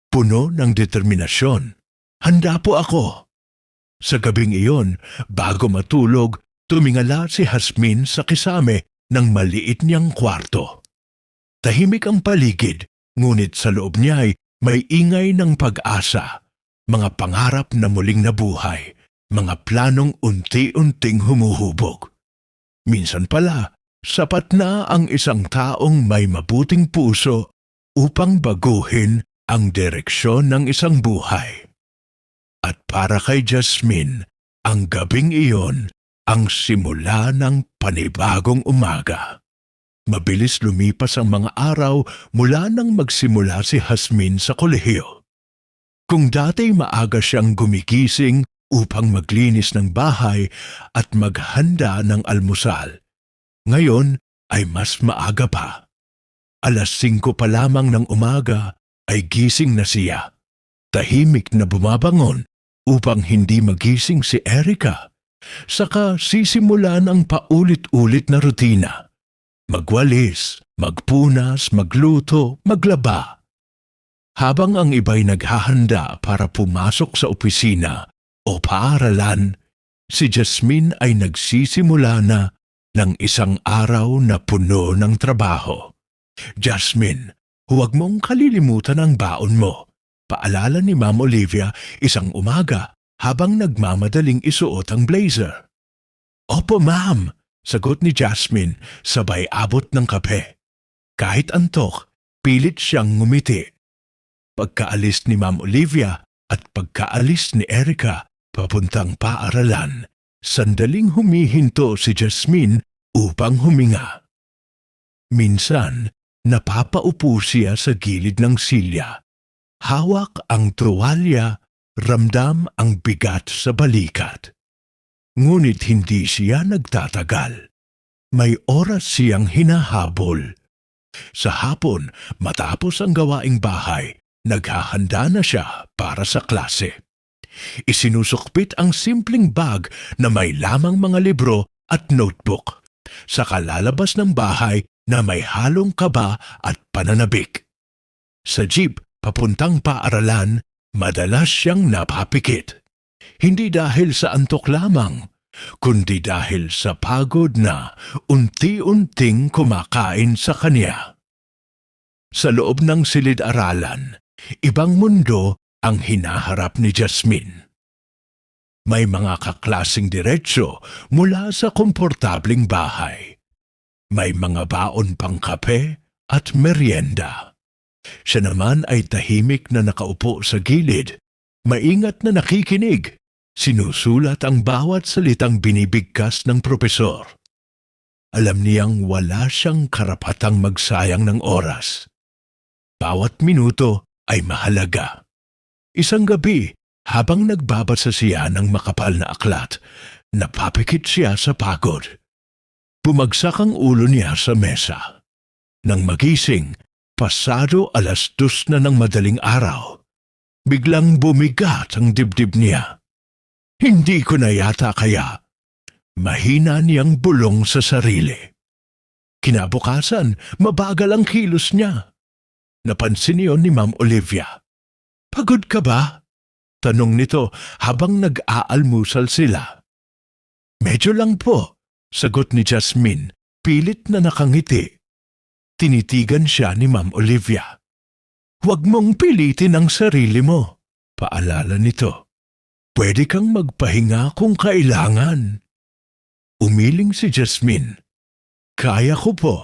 Speaker 1: puno ng determinasyon. Handa po ako. Sa gabing iyon, bago matulog, tumingala si Jasmine sa kisame ng maliit niyang kwarto. Tahimik ang paligid, ngunit sa loob niya ay may ingay ng pag-asa, mga pangarap na muling nabuhay, mga planong unti-unting humuhubog. Minsan pala, sapat na ang isang taong may mabuting puso upang baguhin ang direksyon ng isang buhay. At para kay Jasmine, ang gabing iyon ang simula ng panibagong umaga. Mabilis lumipas ang mga araw mula nang magsimula si Jasmine sa kolehiyo. Kung dati maaga siyang gumigising upang maglinis ng bahay at maghanda ng almusal, ngayon ay mas maaga pa. 5:00 pa lamang ng umaga ay gising na siya. Tahimik na bumabangon upang hindi magising si Erica. Saka sisimulan ang paulit-ulit na rutina. Magwalis, magpunas, magluto, maglaba. Habang ang iba'y naghahanda para pumasok sa opisina o paaralan, si Jasmine ay nagsisimula na ng isang araw na puno ng trabaho. Jasmine, huwag mong kalilimutan ang baon mo. Paalala ni Ma'am Olivia isang umaga habang nagmamadaling isuot ang blazer. Opo, ma'am, sagot ni Jasmine sabay abot ng kape. Kahit antok, pilit siyang ngumiti. Pagkaalis ni Ma'am Olivia at pagkaalis ni Erica papuntang paaralan, sandaling humihinto si Jasmine upang huminga. Minsan, napapaupo siya sa gilid ng silya. Hawak ang tuwalya, ramdam ang bigat sa balikat. Ngunit hindi siya nagtatagal. May oras siyang hinahabol. Sa hapon, matapos ang gawaing bahay, naghahanda na siya para sa klase. Isinusukpit ang simpleng bag na may lamang mga libro at notebook. Saka lalabas ng bahay na may halong kaba at pananabik. Sa jeep, papuntang paaralan, madalas siyang napapikit. Hindi dahil sa antok lamang, kundi dahil sa pagod na unti-unting kumakain sa kanya. Sa loob ng silid-aralan, ibang mundo ang hinaharap ni Jasmine. May mga kaklasing diretsyo mula sa komportabling bahay. May mga baon pang kape at merienda. Siya naman ay tahimik na nakaupo sa gilid, maingat na nakikinig. Sinusulat ang bawat salitang binibigkas ng propesor. Alam niyang wala siyang karapatang magsayang ng oras. Bawat minuto ay mahalaga. Isang gabi, habang nagbabasa siya ng makapal na aklat, napapikit siya sa pagod. Bumagsak ang ulo niya sa mesa. Nang magising, pasado 2:00 na ng madaling araw. Biglang bumigat ang dibdib niya. Hindi ko na yata kaya. Mahina niyang bulong sa sarili. Kinabukasan, mabagal ang kilos niya. Napansin niyon ni Ma'am Olivia. Pagod ka ba? Tanong nito habang nag-aalmusal sila. Medyo lang po, sagot ni Jasmine, pilit na nakangiti. Tinitigan siya ni Ma'am Olivia. Huwag mong pilitin ang sarili mo, paalala nito. Pwede kang magpahinga kung kailangan. Umiling si Jasmine. Kaya ko po,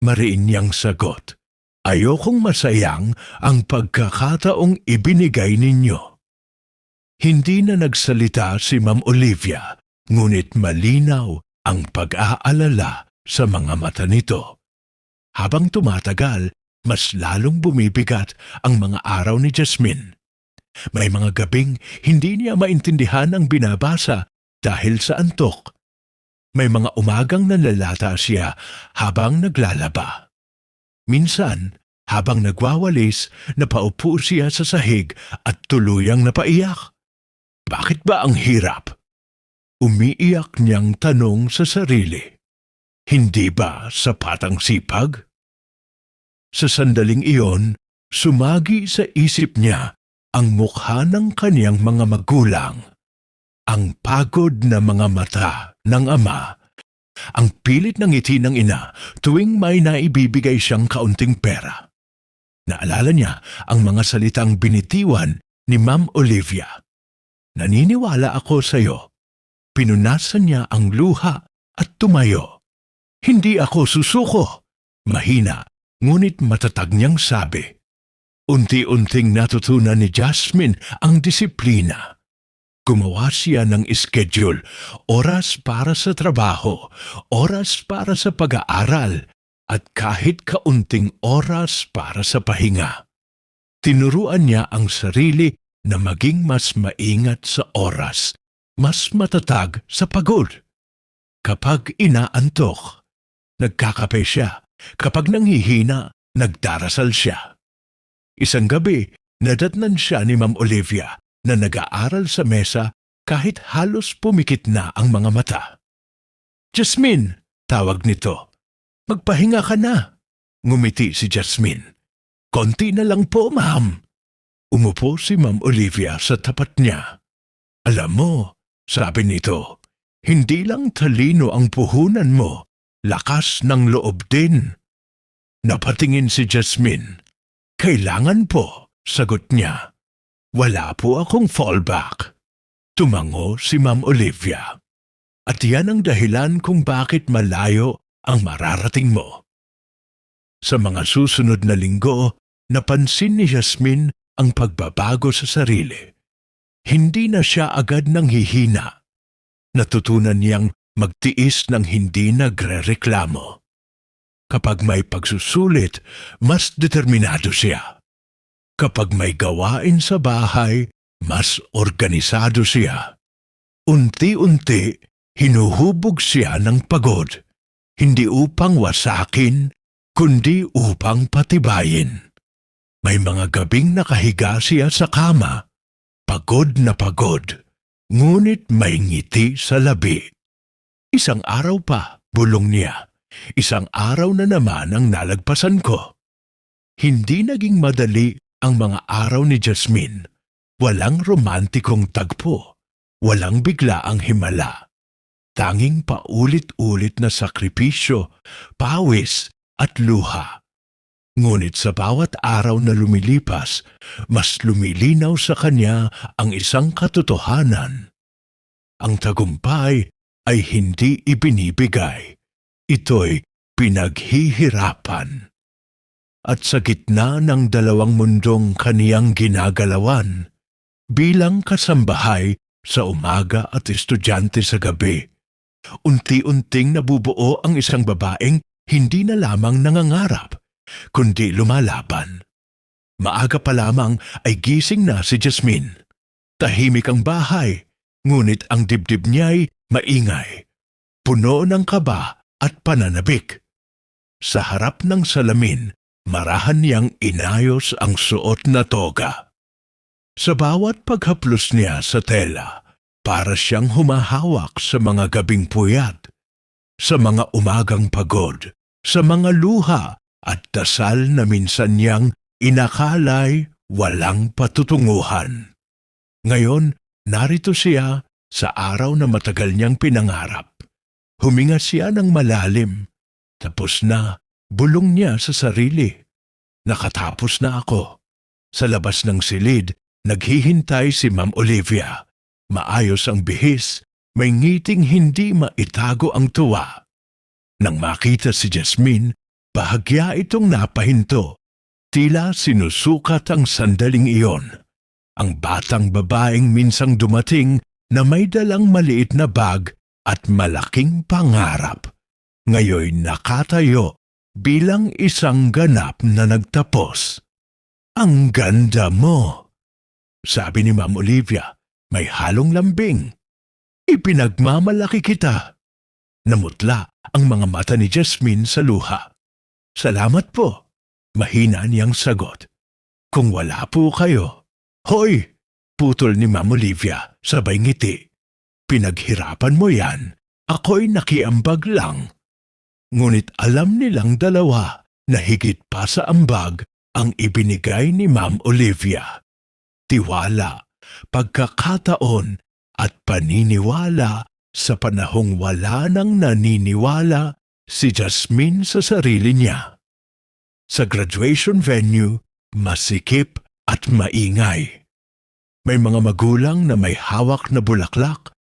Speaker 1: mariin niyang sagot. Ayokong masayang ang pagkakataong ibinigay ninyo. Hindi na nagsalita si Ma'am Olivia, ngunit malinaw ang pag-aalala sa mga mata nito. Habang tumatagal, mas lalong bumibigat ang mga araw ni Jasmine. May mga gabing hindi niya maintindihan ang binabasa dahil sa antok. May mga umagang nalalata siya habang naglalaba. Minsan, habang nagwawalis, napaupo siya sa sahig at tuluyang napaiyak. Bakit ba ang hirap? Umiiyak niyang tanong sa sarili. Hindi ba sapat ang sipag? Sa sandaling iyon, sumagi sa isip niya ang mukha ng kaniyang mga magulang. Ang pagod na mga mata ng ama. Ang pilit ng ngiti ng ina tuwing may naibibigay siyang kaunting pera. Naalala niya ang mga salitang binitiwan ni Ma'am Olivia. Naniniwala ako sa iyo. Pinunasan niya ang luha at tumayo. Hindi ako susuko. Mahina, ngunit matatag niyang sabi. Unti-unting natutunan ni Jasmine ang disiplina. Gumawa siya ng schedule, oras para sa trabaho, oras para sa pag-aaral, at kahit kaunting oras para sa pahinga. Tinuruan niya ang sarili na maging mas maingat sa oras, mas matatag sa pagod. Kapag inaantok, nagkakape siya. Kapag nanghihina, nagdarasal siya. Isang gabi, nadatnan siya ni Ma'am Olivia na nag-aaral sa mesa kahit halos pumikit na ang mga mata. Jasmine, tawag nito. Magpahinga ka na. Ngumiti si Jasmine. Konti na lang po, ma'am. Umupo si Ma'am Olivia sa tapat niya. Alam mo, sabi nito, hindi lang talino ang puhunan mo, lakas ng loob din. Napatingin si Jasmine. Kailangan po, sagot niya. Wala po akong fallback. Tumango si Ma'am Olivia. At yan ang dahilan kung bakit malayo ang mararating mo. Sa mga susunod na linggo, napansin ni Jasmine ang pagbabago sa sarili. Hindi na siya agad nanghihina. Natutunan niyang magtiis ng hindi nagrereklamo. Kapag may pagsusulit, mas determinado siya. Kapag may gawain sa bahay, mas organisado siya. Unti-unti, hinuhubog siya ng pagod, hindi upang wasakin, kundi upang patibayin. May mga gabing nakahiga siya sa kama, pagod na pagod, ngunit may ngiti sa labi. Isang araw pa, bulong niya, isang araw na naman ang nalagpasan ko. Hindi naging madali ang mga araw ni Jasmine. Walang romantikong tagpo, walang biglaang himala. Tanging paulit-ulit na sakripisyo, pawis at luha. Ngunit sa bawat araw na lumilipas, mas lumilinaw sa kanya ang isang katotohanan. Ang tagumpay ay hindi ibinibigay. Ito'y pinaghihirapan. At sa gitna ng dalawang mundong kaniyang ginagalawan, bilang kasambahay sa umaga at estudyante sa gabi, unti-unting nabubuo ang isang babaeng hindi na lamang nangangarap, kundi lumalaban. Maaga pa lamang ay gising na si Jasmine. Tahimik ang bahay, ngunit ang dibdib niya'y maingay, puno ng kaba at pananabik. Sa harap ng salamin, marahan niyang inayos ang suot na toga. Sa bawat paghaplos niya sa tela, para siyang humahawak sa mga gabing puyat, sa mga umagang pagod, sa mga luha at dasal na minsan niyang inakalay walang patutunguhan. Ngayon, narito siya sa araw na matagal niyang pinangarap. Huminga siya ng malalim. Tapos na, bulong niya sa sarili. Nakatapos na ako. Sa labas ng silid, naghihintay si Ma'am Olivia. Maayos ang bihis, may ngiting hindi maitago ang tuwa. Nang makita si Jasmine, bahagya itong napahinto. Tila sinusukat ang sandaling iyon. Ang batang babaeng minsang dumating na may dalang maliit na bag at malaking pangarap. Ngayoy nakatayo bilang isang ganap na nagtapos. Ang ganda mo, sabi ni Ma'am Olivia, may halong lambing. Ipinagmamalaki kita. Namutla ang mga mata ni Jasmine sa luha. Salamat po, mahina niyang sagot. Kung wala po kayo. Hoy! Putol ni Ma'am Olivia, sabay ngiti. Pinaghirapan mo yan, ako'y nakiambag lang. Ngunit alam nilang dalawa na higit pa sa ambag ang ibinigay ni Ma'am Olivia. Tiwala, pagkakataon at paniniwala sa panahong wala nang naniniwala si Jasmine sa sarili niya. Sa graduation venue, masikip at maingay. May mga magulang na may hawak na bulaklak,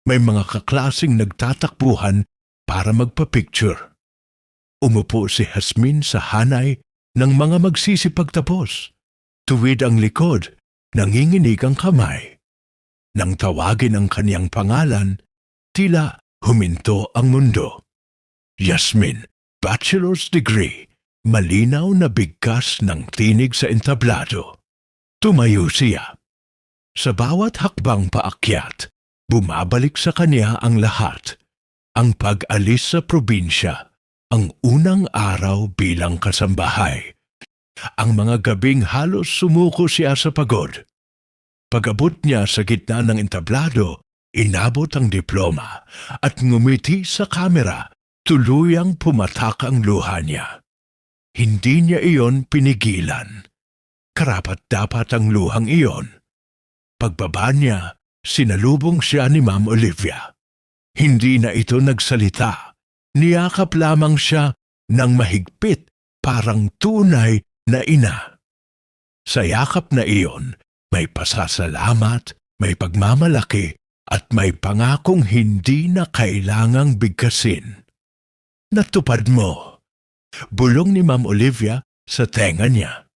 Speaker 1: may mga kaklasing nagtatakbuhan para magpa-picture. Umupo si Jasmine sa hanay ng mga magsisipagtapos. Tuwid ang likod, nanginginig ang kamay. Nang tawagin ang kaniyang pangalan, tila huminto ang mundo. Jasmine, bachelor's degree, malinaw na bigkas ng tinig sa entablado. Tumayo siya. Sa bawat hakbang paakyat, bumabalik sa kanya ang lahat. Ang pag-alis sa probinsya, ang unang araw bilang kasambahay. Ang mga gabing halos sumuko siya sa pagod. Pag-abot niya sa gitna ng entablado, inabot ang diploma at ngumiti sa kamera, tuluyang pumatak ang luha niya. Hindi niya iyon pinigilan. Karapat-dapat ang luhang iyon. Pagbaba niya, sinalubong siya ni Ma'am Olivia. Hindi na ito nagsalita. Niyakap lamang siya ng mahigpit, parang tunay na ina. Sa yakap na iyon, may pasasalamat, may pagmamalaki, at may pangakong hindi na kailangang bigkasin. Natupad mo, bulong ni Ma'am Olivia sa tenga niya.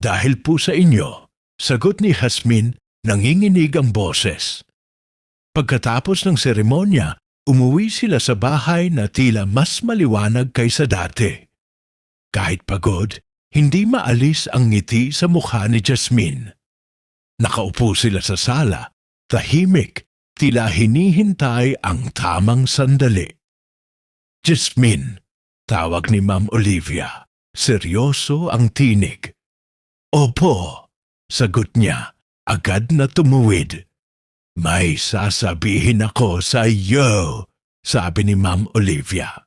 Speaker 1: Dahil po sa inyo, sagot ni Jasmine, nanginginig ang boses. Pagkatapos ng seremonya, umuwi sila sa bahay na tila mas maliwanag kaysa dati. Kahit pagod, hindi maalis ang ngiti sa mukha ni Jasmine. Nakaupo sila sa sala, tahimik, tila hinihintay ang tamang sandali. Jasmine, tawag ni Ma'am Olivia. Seryoso ang tinig. Opo, sagot niya, agad na tumuwid. May sasabihin ako sa iyo, sabi ni Ma'am Olivia.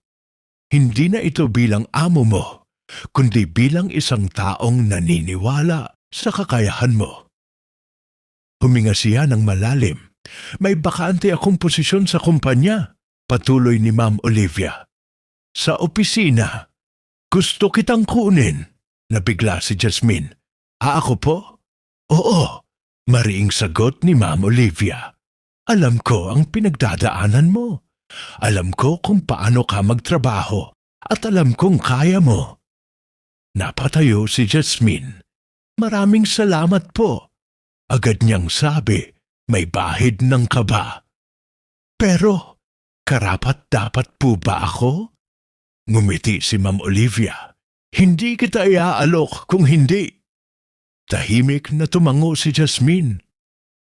Speaker 1: Hindi na ito bilang amo mo, kundi bilang isang taong naniniwala sa kakayahan mo. Huminga siya ng malalim. May bakante akong posisyon sa kumpanya, patuloy ni Ma'am Olivia. Sa opisina, gusto kitang kunin, nabigla si Jasmine. Ako po? Oo, mariing sagot ni Ma'am Olivia. Alam ko ang pinagdadaanan mo. Alam ko kung paano ka magtrabaho at alam kong kaya mo. Napatayo si Jasmine. Maraming salamat po. Agad niyang sabi, may bahid ng kaba. Pero, karapat-dapat po ba ako? Ngumiti si Ma'am Olivia. Hindi kita iaalok kung hindi. Tahimik na tumango si Jasmine.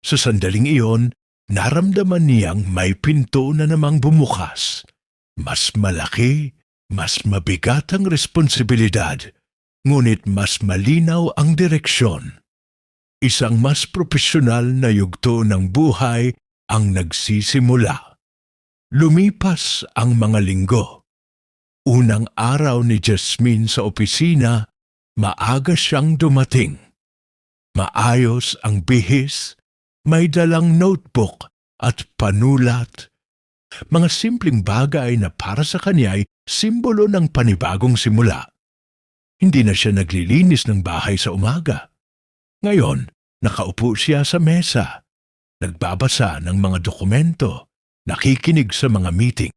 Speaker 1: Sa sandaling iyon, naramdaman niyang may pinto na namang bumukas. Mas malaki, mas mabigat ang responsibilidad, ngunit mas malinaw ang direksyon. Isang mas profesional na yugto ng buhay ang nagsisimula. Lumipas ang mga linggo. Unang araw ni Jasmine sa opisina, maaga siyang dumating. Maayos ang bihis, may dalang notebook at panulat. Mga simpleng bagay na para sa kanya ay simbolo ng panibagong simula. Hindi na siya naglilinis ng bahay sa umaga. Ngayon, nakaupo siya sa mesa, nagbabasa ng mga dokumento, nakikinig sa mga meeting.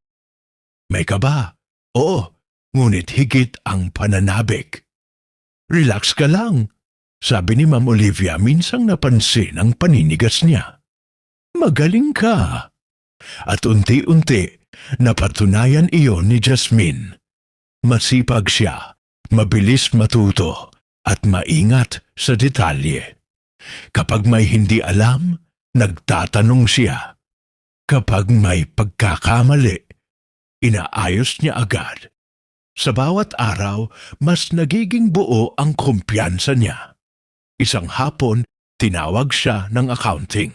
Speaker 1: May kaba? Oo, ngunit higit ang pananabik. Relax ka lang, sabi ni Ma'am Olivia minsang napansin ang paninigas niya. Magaling ka. At unti-unti, napatunayan iyon ni Jasmine. Masipag siya, mabilis matuto, at maingat sa detalye. Kapag may hindi alam, nagtatanong siya. Kapag may pagkakamali, inaayos niya agad. Sa bawat araw, mas nagiging buo ang kumpiyansa niya. Isang hapon, tinawag siya ng accounting.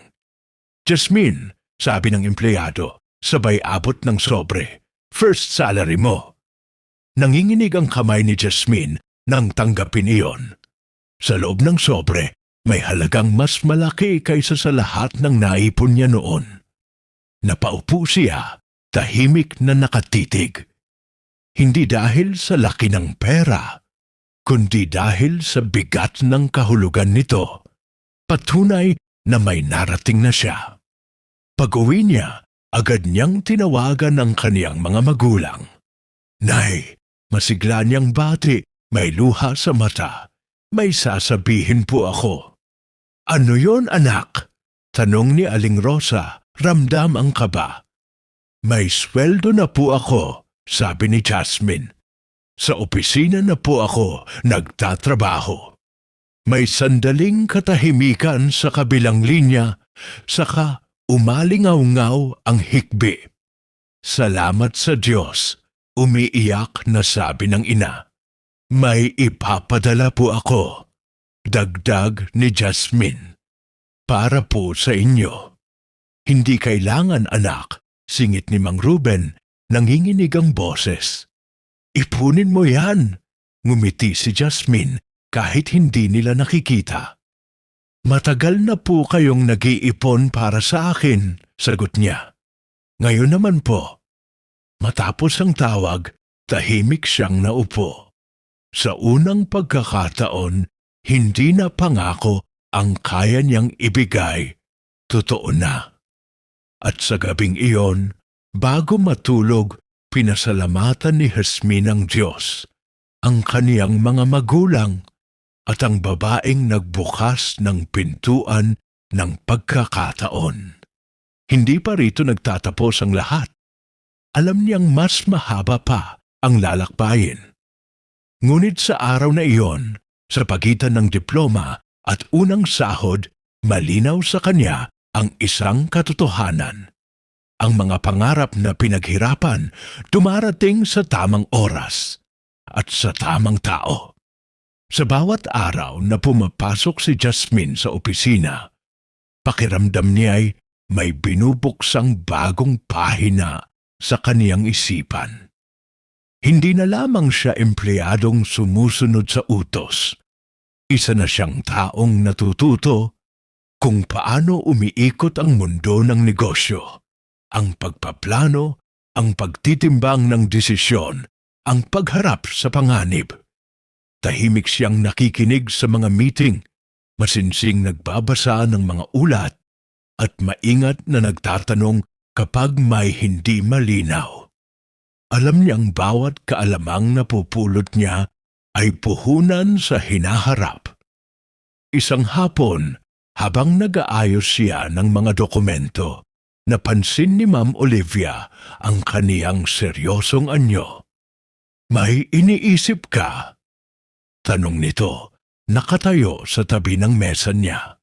Speaker 1: Jasmine, sabi ng empleyado, sabay abot ng sobre. First salary mo. Nanginginig ang kamay ni Jasmine nang tanggapin iyon. Sa loob ng sobre, may halagang mas malaki kaysa sa lahat ng naipon niya noon. Napaupo siya, tahimik na nakatitig. Hindi dahil sa laki ng pera, kundi dahil sa bigat ng kahulugan nito. Patunay na may narating na siya. Pag-uwi niya, agad niyang tinawagan ang kaniyang mga magulang. Nay, masigla niyang bati, may luha sa mata. May sasabihin po ako. Ano yon, anak? Tanong ni Aling Rosa, ramdam ang kaba. May sweldo na po ako, sabi ni Jasmine. Sa opisina na po ako nagtatrabaho. May sandaling katahimikan sa kabilang linya, saka umalingaw-ngaw ang hikbi. Salamat sa Diyos, umiiyak na sabi ng ina. May ipapadala po ako, dagdag ni Jasmine. Para po sa inyo. Hindi kailangan, anak, singit ni Mang Ruben, nanginginig ang boses. Ipunin mo yan, ngumiti si Jasmine kahit hindi nila nakikita. Matagal na po kayong nag-iipon para sa akin, sagot niya. Ngayon naman po. Matapos ang tawag, tahimik siyang naupo. Sa unang pagkakataon, hindi na pangako ang kaya niyang ibigay. Totoo na. At sa gabing iyon, bago matulog, pinasalamatan ni Jasmine ang Diyos, ang kaniyang mga magulang, at ang babaeng nagbukas ng pintuan ng pagkakataon. Hindi pa rito nagtatapos ang lahat. Alam niyang mas mahaba pa ang lalakbayin. Ngunit sa araw na iyon, sa pagitan ng diploma at unang sahod, malinaw sa kanya ang isang katotohanan. Ang mga pangarap na pinaghirapan dumarating sa tamang oras at sa tamang tao. Sa bawat araw na pumapasok si Jasmine sa opisina, pakiramdam niya ay may binubuksang bagong pahina sa kaniyang isipan. Hindi na lamang siya empleyadong sumusunod sa utos. Isa na siyang taong natututo kung paano umiikot ang mundo ng negosyo, ang pagpaplano, ang pagtitimbang ng desisyon, ang pagharap sa panganib. Tahimik siyang nakikinig sa mga meeting, masinsing nagbabasa ng mga ulat, at maingat na nagtatanong kapag may hindi malinaw. Alam niyang bawat kaalamang napupulot niya ay puhunan sa hinaharap. Isang hapon, habang nag-aayos siya ng mga dokumento, napansin ni Ma'am Olivia ang kaniyang seryosong anyo. "May iniisip ka?" Tanong nito, nakatayo sa tabi ng mesa niya.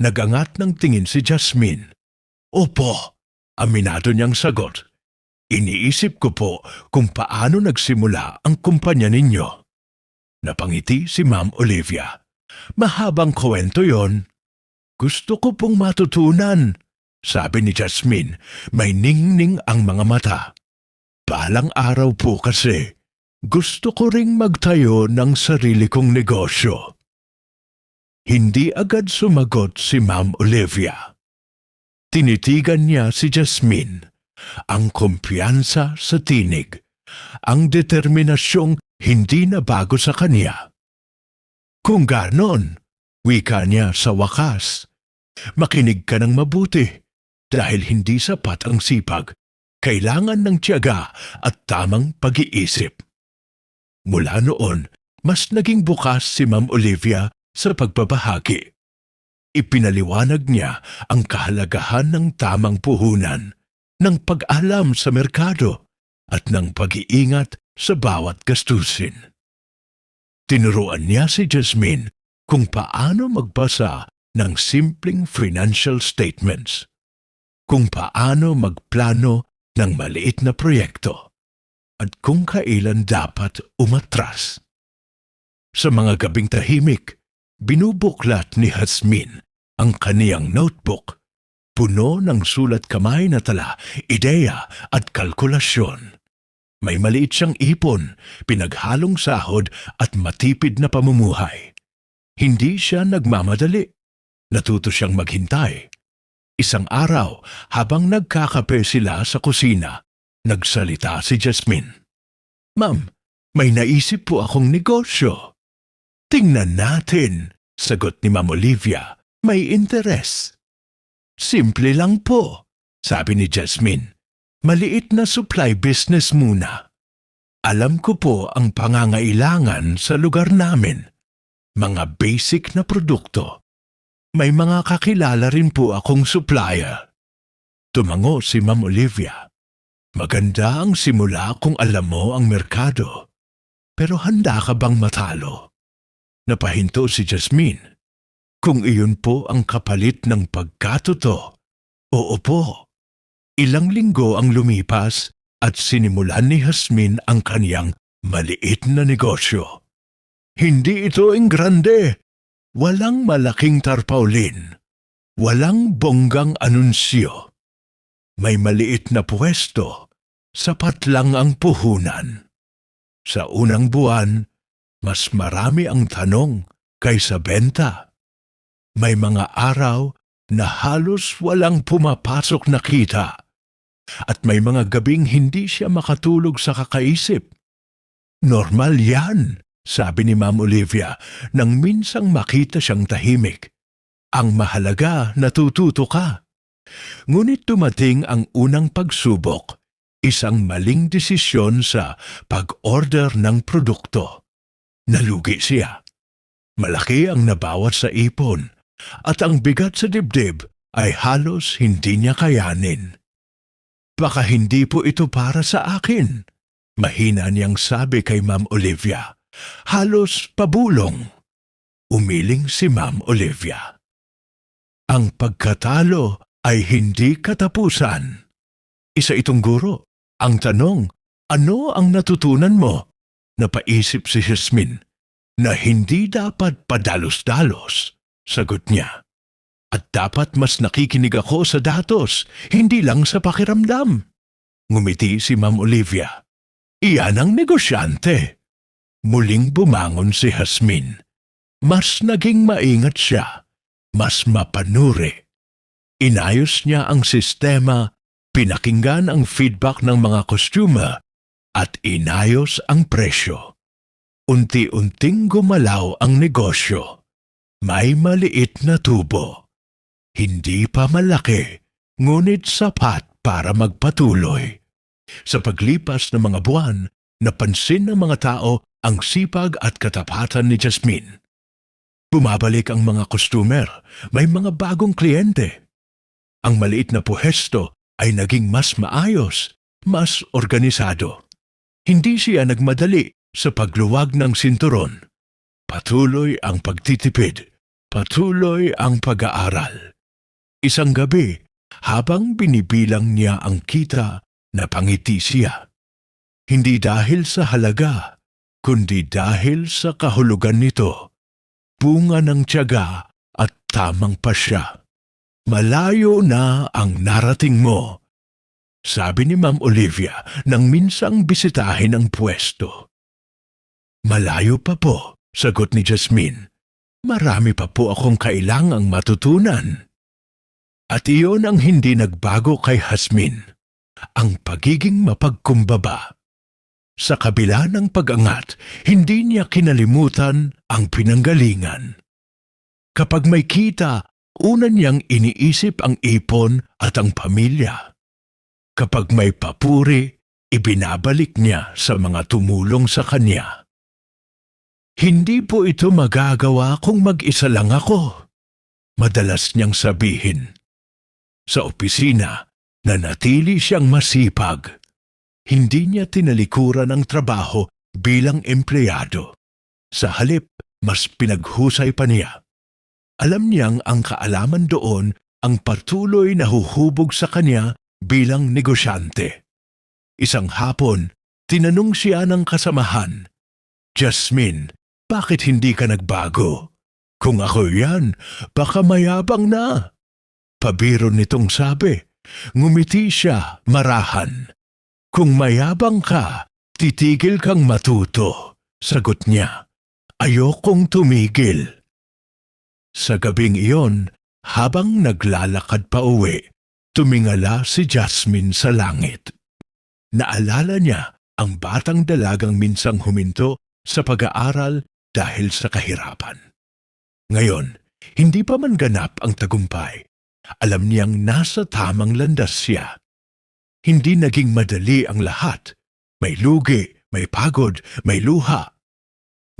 Speaker 1: Nagangat ng tingin si Jasmine. "Opo," aminado niyang sagot. "Iniisip ko po kung paano nagsimula ang kumpanya ninyo." Napangiti si Ma'am Olivia. "Mahabang kwento yon." "Gusto ko pong matutunan," sabi ni Jasmine. May ningning ang mga mata. "Balang araw po kasi, gusto ko ring magtayo ng sarili kong negosyo." Hindi agad sumagot si Ma'am Olivia. Tinitigan niya si Jasmine. Ang kumpiyansa sa tinig, ang determinasyong hindi na bago sa kanya. "Kung ganon," wika niya sa wakas, "makinig ka ng mabuti dahil hindi sapat ang sipag. Kailangan ng tiyaga at tamang pag-iisip." Mula noon, mas naging bukas si Ma'am Olivia sa pagbabahagi. Ipinaliwanag niya ang kahalagahan ng tamang puhunan, ng pag-alam sa merkado, at ng pag-iingat sa bawat gastusin. Tinuruan niya si Jasmine kung paano magbasa ng simpleng financial statements, kung paano magplano ng maliit na proyekto, at kung kailan dapat umatras. Sa mga gabing tahimik, binubuklat ni Jasmine ang kaniyang notebook, puno ng sulat kamay na tala, ideya at kalkulasyon. May maliit siyang ipon, pinaghalong sahod at matipid na pamumuhay. Hindi siya nagmamadali. Natuto siyang maghintay. Isang araw, habang nagkakape sila sa kusina, nagsalita si Jasmine. "Ma'am, may naisip po akong negosyo." "Tingnan natin," sagot ni Ma'am Olivia. "May interes." "Simple lang po," sabi ni Jasmine. "Maliit na supply business muna. Alam ko po ang pangangailangan sa lugar namin. Mga basic na produkto. May mga kakilala rin po akong supplier." Tumango si Ma'am Olivia. "Maganda ang simula kung alam mo ang merkado. Pero handa ka bang matalo?" Napahinto si Jasmine. "Kung iyon po ang kapalit ng pagkatuto, oo po." Ilang linggo ang lumipas at sinimulan ni Jasmine ang kaniyang maliit na negosyo. Hindi ito grande. Walang malaking tarpaulin. Walang bonggang anunsyo. May maliit na pwesto. Sapat lang ang puhunan. Sa unang buwan, mas marami ang tanong kaysa benta. May mga araw na halos walang pumapasok na kita. At may mga gabing hindi siya makatulog sa kakaisip. "Normal yan," sabi ni Ma'am Olivia nang minsang makita siyang tahimik. "Ang mahalaga, natututo ka." Ngunit dumating ang unang pagsubok, isang maling desisyon sa pag-order ng produkto. Nalugi siya. Malaki ang nabawas sa ipon at ang bigat sa dibdib ay halos hindi niya kayanin. "Baka hindi po ito para sa akin," mahina niyang sabi kay Ma'am Olivia. Halos pabulong. Umiling si Ma'am Olivia. Ang pagkatalo ay hindi katapusan. Isa itong guro. Ang tanong, ano ang natutunan mo? Napaisip si Jasmine na hindi dapat padalos-dalos. Sagot niya. At dapat mas nakikinig ako sa datos, hindi lang sa pakiramdam. Ngumiti si Ma'am Olivia. Iyan ang negosyante. Muling bumangon si Jasmine. Mas naging maingat siya, mas mapanuri. Inayos niya ang sistema, pinakinggan ang feedback ng mga customer, at inayos ang presyo. Unti-unting gumalaw ang negosyo. May maliit na tubo. Hindi pa malaki, ngunit sapat para magpatuloy. Sa paglipas ng mga buwan, napansin ng mga tao ang sipag at katapatan ni Jasmine. Bumabalik ang mga customer, may mga bagong kliyente. Ang maliit na puhesto ay naging mas maayos, mas organisado. Hindi siya nagmadali sa pagluwag ng sinturon. Patuloy ang pagtitipid, patuloy ang pag-aaral. Isang gabi, habang binibilang niya ang kita, napangiti siya. Hindi dahil sa halaga, kundi dahil sa kahulugan nito. Bunga ng tiyaga at tamang pasya. Malayo na ang narating mo, sabi ni Ma'am Olivia nang minsang bisitahin ang pwesto. Malayo pa po, sagot ni Jasmine. Marami pa po akong kailangang matutunan. At iyon ang hindi nagbago kay Jasmine, ang pagiging mapagkumbaba. Sa kabila ng pag-angat, hindi niya kinalimutan ang pinanggalingan. Kapag may kita, una niyang iniisip ang ipon at ang pamilya. Kapag may papuri, ibinabalik niya sa mga tumulong sa kanya. Hindi po ito magagawa kung mag-isa lang ako, madalas niyang sabihin. Sa opisina, nanatili siyang masipag. Hindi niya tinalikuran ang trabaho bilang empleyado. Sa halip, mas pinaghusay pa niya. Alam niyang ang kaalaman doon ang patuloy na huhubog sa kanya bilang negosyante. Isang hapon, tinanong siya ng kasamahan, Jasmine, bakit hindi ka nagbago? Kung ako yan, baka mayabang na. Pabiro nitong sabi, ngumiti siya marahan. Kung mayabang ka, titigil kang matuto, sagot niya. Ayokong tumigil. Sa gabing iyon, habang naglalakad pa uwi, tumingala si Jasmine sa langit. Naalala niya ang batang dalagang minsang huminto sa pag-aaral dahil sa kahirapan. Ngayon, hindi pa man ganap ang tagumpay. Alam niyang nasa tamang landas siya. Hindi naging madali ang lahat. May lugi, may pagod, may luha.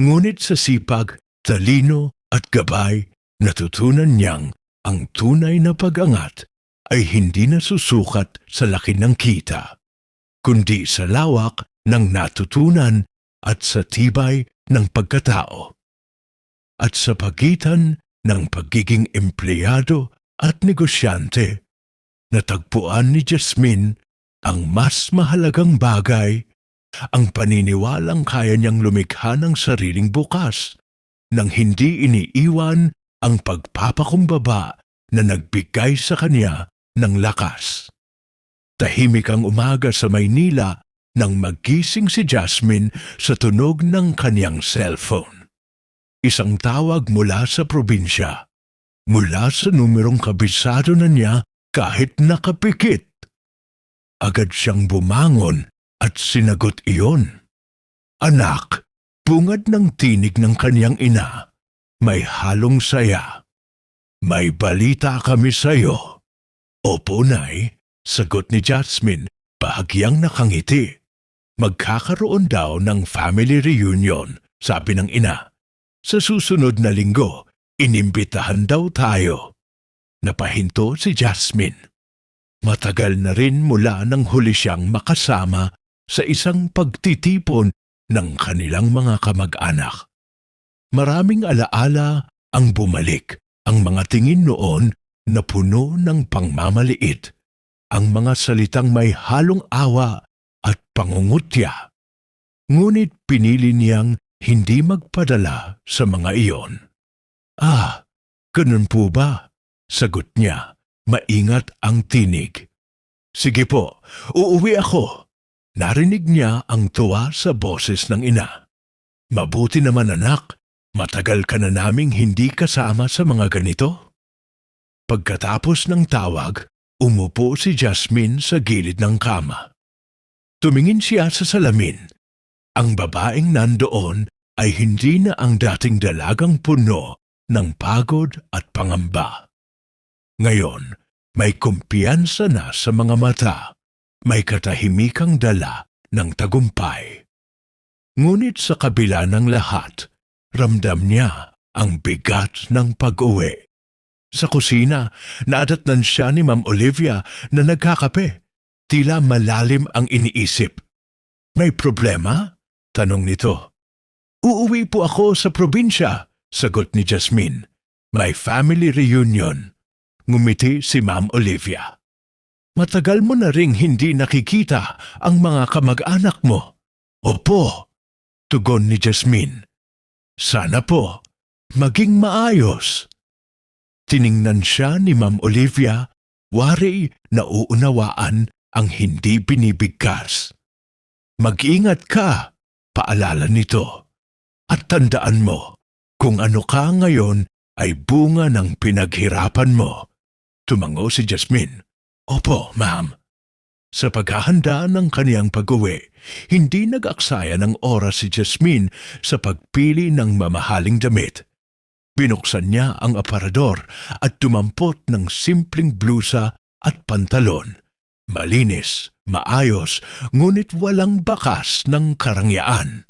Speaker 1: Ngunit sa sipag, talino at gabay, natutunan niyang ang tunay na pag-angat ay hindi nasusukat sa laki ng kita, kundi sa lawak ng natutunan at sa tibay ng pagkatao. At sa pagitan ng pagiging empleyado at negosyante, natagpuan ni Jasmine ang mas mahalagang bagay, ang paniniwalang kaya niyang lumikha ng sariling bukas, nang hindi iniiwan ang pagpapakumbaba na nagbigay sa kanya ng lakas. Tahimik ang umaga sa Maynila nang magising si Jasmine sa tunog ng kaniyang cellphone. Isang tawag mula sa probinsya, mula sa numerong kabisado na niya kahit nakapikit. Agad siyang bumangon at sinagot iyon. Anak, bungad ng tinig ng kaniyang ina, may halong saya. May balita kami sa'yo. Opo, Nay, sagot ni Jasmine, bahagyang nakangiti. Magkakaroon daw ng family reunion, sabi ng ina. Sa susunod na linggo, inimbitahan daw tayo. Napahinto si Jasmine. Matagal na rin mula nang huli siyang makasama sa isang pagtitipon ng kanilang mga kamag-anak. Maraming alaala ang bumalik, ang mga tingin noon na puno ng pangmamaliit, ang mga salitang may halong awa at pangungutya. Ngunit pinili niyang hindi magpadala sa mga iyon. Ah, ganun po ba? Sagot niya, maingat ang tinig. Sige po, uuwi ako. Narinig niya ang tuwa sa boses ng ina. Mabuti naman anak, matagal ka na naming hindi kasama sa mga ganito. Pagkatapos ng tawag, umupo si Jasmine sa gilid ng kama. Tumingin siya sa salamin. Ang babaeng nandoon ay hindi na ang dating dalagang puno ng pagod at pangamba. Ngayon, may kumpiyansa na sa mga mata, may katahimikang dala ng tagumpay. Ngunit sa kabila ng lahat, ramdam niya ang bigat ng pag-uwi. Sa kusina, naadatnan siya ni Ma'am Olivia na nagkakape. Tila malalim ang iniisip. May problema? Tanong nito. Uuwi po ako sa probinsya, sagot ni Jasmine. May family reunion. Ngumiti si Ma'am Olivia. Matagal mo na ring hindi nakikita ang mga kamag-anak mo. Opo, tugon ni Jasmine. Sana po, maging maayos. Tiningnan siya ni Ma'am Olivia, wari na uunawaan ang hindi binibigkas. Mag-ingat ka, paalala nito. At tandaan mo, kung ano ka ngayon ay bunga ng pinaghirapan mo. Tumango si Jasmine. Opo, ma'am. Sa paghahanda ng kaniyang pag-uwi, hindi nag-aksaya ng oras si Jasmine sa pagpili ng mamahaling damit. Binuksan niya ang aparador at tumampot ng simpleng blusa at pantalon. Malinis, maayos, ngunit walang bakas ng karangyaan.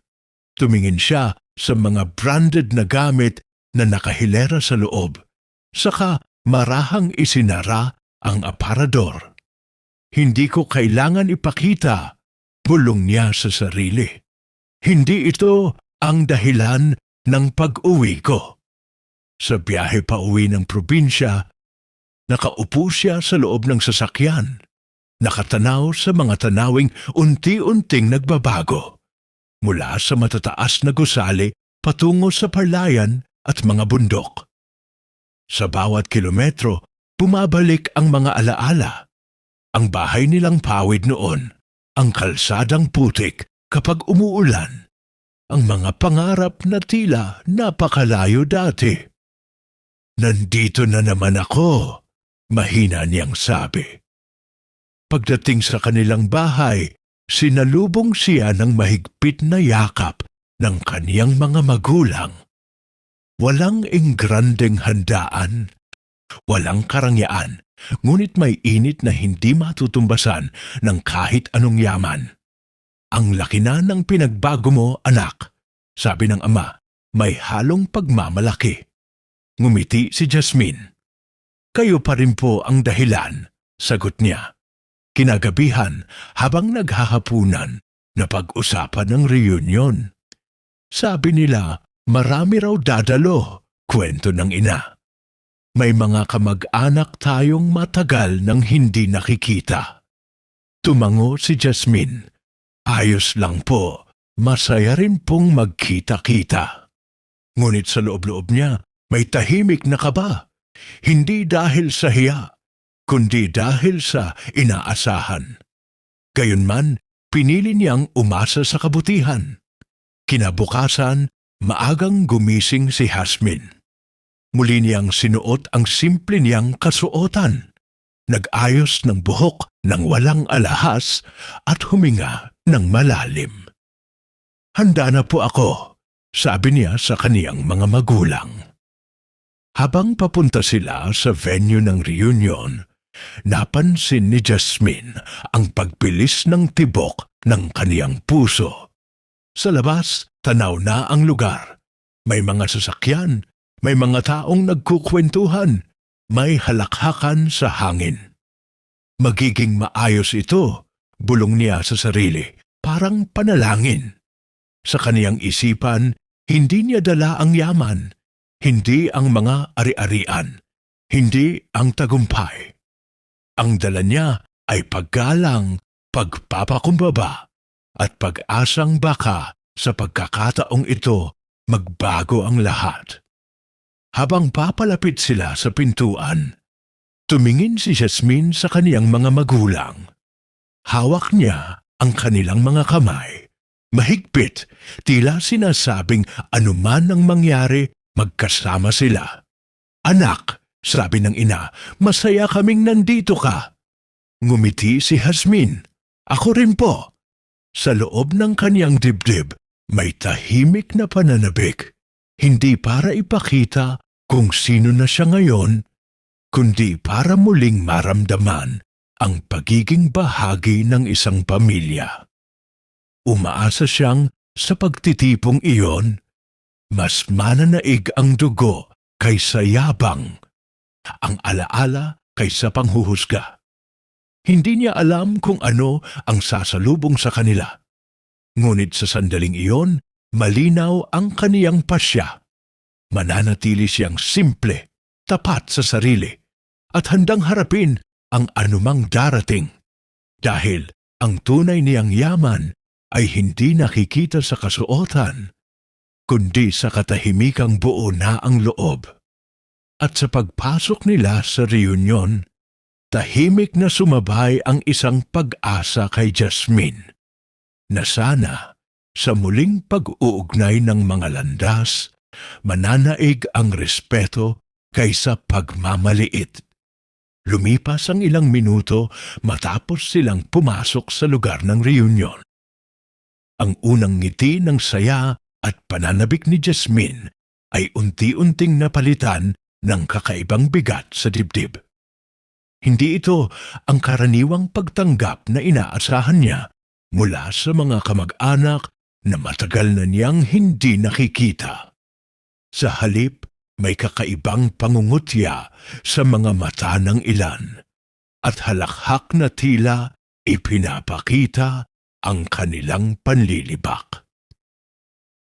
Speaker 1: Tumingin siya sa mga branded na gamit na nakahilera sa loob. Saka marahang isinara ang aparador. Hindi ko kailangan ipakita, bulong niya sa sarili. Hindi ito ang dahilan ng pag-uwi ko. Sa biyahe pa uwi ng probinsya, nakaupo siya sa loob ng sasakyan. Nakatanaw sa mga tanawing unti-unting nagbabago. Mula sa matataas na gusali patungo sa parlayan at mga bundok. Sa bawat kilometro, bumabalik ang mga alaala. Ang bahay nilang pawid noon, ang kalsadang putik kapag umuulan, ang mga pangarap na tila napakalayo dati. Nandito na naman ako, mahina niyang sabi. Pagdating sa kanilang bahay, sinalubong siya ng mahigpit na yakap ng kaniyang mga magulang. Walang engrandeng handaan, walang karangyaan, ngunit may init na hindi matutumbasan ng kahit anong yaman. Ang laki na ng pinagbago mo, anak, sabi ng ama, may halong pagmamalaki. Ngumiti si Jasmine. Kayo pa rin po ang dahilan, sagot niya. Kinagabihan habang naghahapunan na pag-usapan ng reunion. Sabi nila, marami raw dadalo, kwento ng ina. May mga kamag-anak tayong matagal nang hindi nakikita. Tumango si Jasmine. Ayos lang po, masaya rin pong magkita-kita. Ngunit sa loob-loob niya, may tahimik na kaba. Hindi dahil sa hiya, kundi dahil sa inaasahan. Gayunman, pinili niyang umasa sa kabutihan. Kinabukasan, maagang gumising si Jasmine. Muli niyang sinuot ang simple niyang kasuotan. Nag-ayos ng buhok ng walang alahas at huminga ng malalim. Handa na po ako, sabi niya sa kaniyang mga magulang. Habang papunta sila sa venue ng reunion, napansin ni Jasmine ang pagbilis ng tibok ng kaniyang puso. Sa labas, tanaw na ang lugar. May mga sasakyan, may mga taong nagkukwentuhan, may halakhakan sa hangin. Magiging maayos ito, bulong niya sa sarili, parang panalangin. Sa kaniyang isipan, hindi niya dala ang yaman, hindi ang mga ari-arian. hindi ang tagumpay. Ang dala niya ay paggalang, pagpapakumbaba, at pag-asang baka sa pagkakataong ito magbago ang lahat. Habang papalapit sila sa pintuan, tumingin si Jasmine sa kaniyang mga magulang. Hawak niya ang kanilang mga kamay. Mahigpit, tila sinasabing anuman ang mangyari, magkasama sila. Anak, sabi ng ina, masaya kaming nandito ka. Ngumiti si Jasmine. Ako rin po. Sa loob ng kaniyang dibdib, may tahimik na pananabik. Hindi para ipakita kung sino na siya ngayon, kundi para muling maramdaman ang pagiging bahagi ng isang pamilya. Umaasa siyang sa pagtitipong iyon, mas mananaig ang dugo kaysa yabang, ang alaala kaysa panghuhusga. Hindi niya alam kung ano ang sasalubong sa kanila. Ngunit sa sandaling iyon, malinaw ang kaniyang pasya. Mananatili siyang simple, tapat sa sarili, at handang harapin ang anumang darating. Dahil ang tunay niyang yaman ay hindi nakikita sa kasuotan, kundi sa katahimikang buo na ang loob. At sa pagpasok nila sa reunion, tahimik na sumabay ang isang pag-asa kay Jasmine, na sana sa muling pag-uugnay ng mga landas, mananaig ang respeto kaysa pagmamaliit. Lumipas ang ilang minuto matapos silang pumasok sa lugar ng reunion. Ang unang ngiti ng saya at pananabik ni Jasmine ay unti-unting napalitan ng kakaibang bigat sa dibdib. Hindi ito ang karaniwang pagtanggap na inaasahan niya mula sa mga kamag-anak na matagal na niyang hindi nakikita. Sa halip, may kakaibang pangungutya sa mga mata ng ilan at halakhak na tila ipinapakita ang kanilang panlilibak.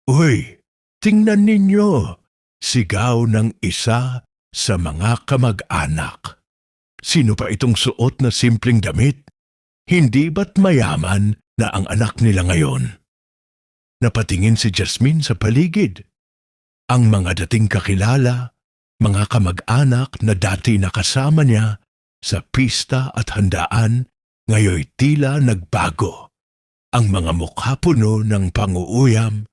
Speaker 1: "Uy, tingnan ninyo!" Sigaw ng isa sa mga kamag-anak. Sino pa itong suot na simpleng damit? Hindi ba't mayaman na ang anak nila ngayon? Napatingin si Jasmine sa paligid. Ang mga dating kakilala, mga kamag-anak na dati nakasama niya sa pista at handaan, ngayoy tila nagbago. Ang mga mukha puno ng panguuyam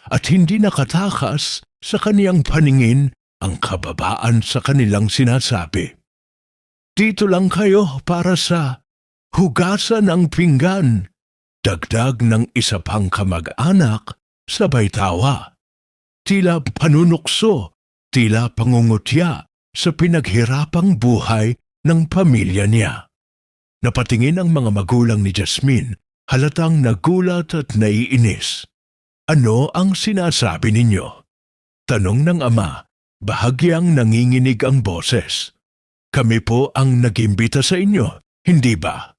Speaker 1: at hindi nakatakas sa kaniyang paningin ang kababaan sa kanilang sinasabi. "Dito lang kayo para sa hugasan ng pinggan." Dagdag ng isa pang kamag-anak, sabay tawa. Tila panunukso, tila pangungutya sa pinaghirapang buhay ng pamilya niya. Napatingin ang mga magulang ni Jasmine, halatang nagulat at naiinis. "Ano ang sinasabi ninyo?" Tanong ng ama, bahagyang nanginginig ang boses. "Kami po ang nagimbita sa inyo, hindi ba?"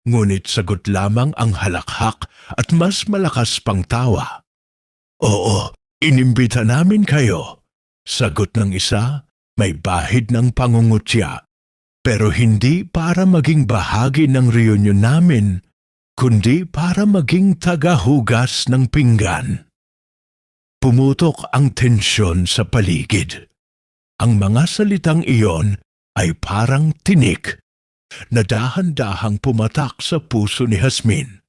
Speaker 1: Ngunit sagot lamang ang halakhak at mas malakas pang tawa. "Oo, inimbita namin kayo." Sagot ng isa, may bahid ng pangungutya. "Pero hindi para maging bahagi ng reunion namin, kundi para maging tagahugas ng pinggan." Pumutok ang tensyon sa paligid. Ang mga salitang iyon ay parang tinik na dahan-dahang pumatak sa puso ni Jasmine.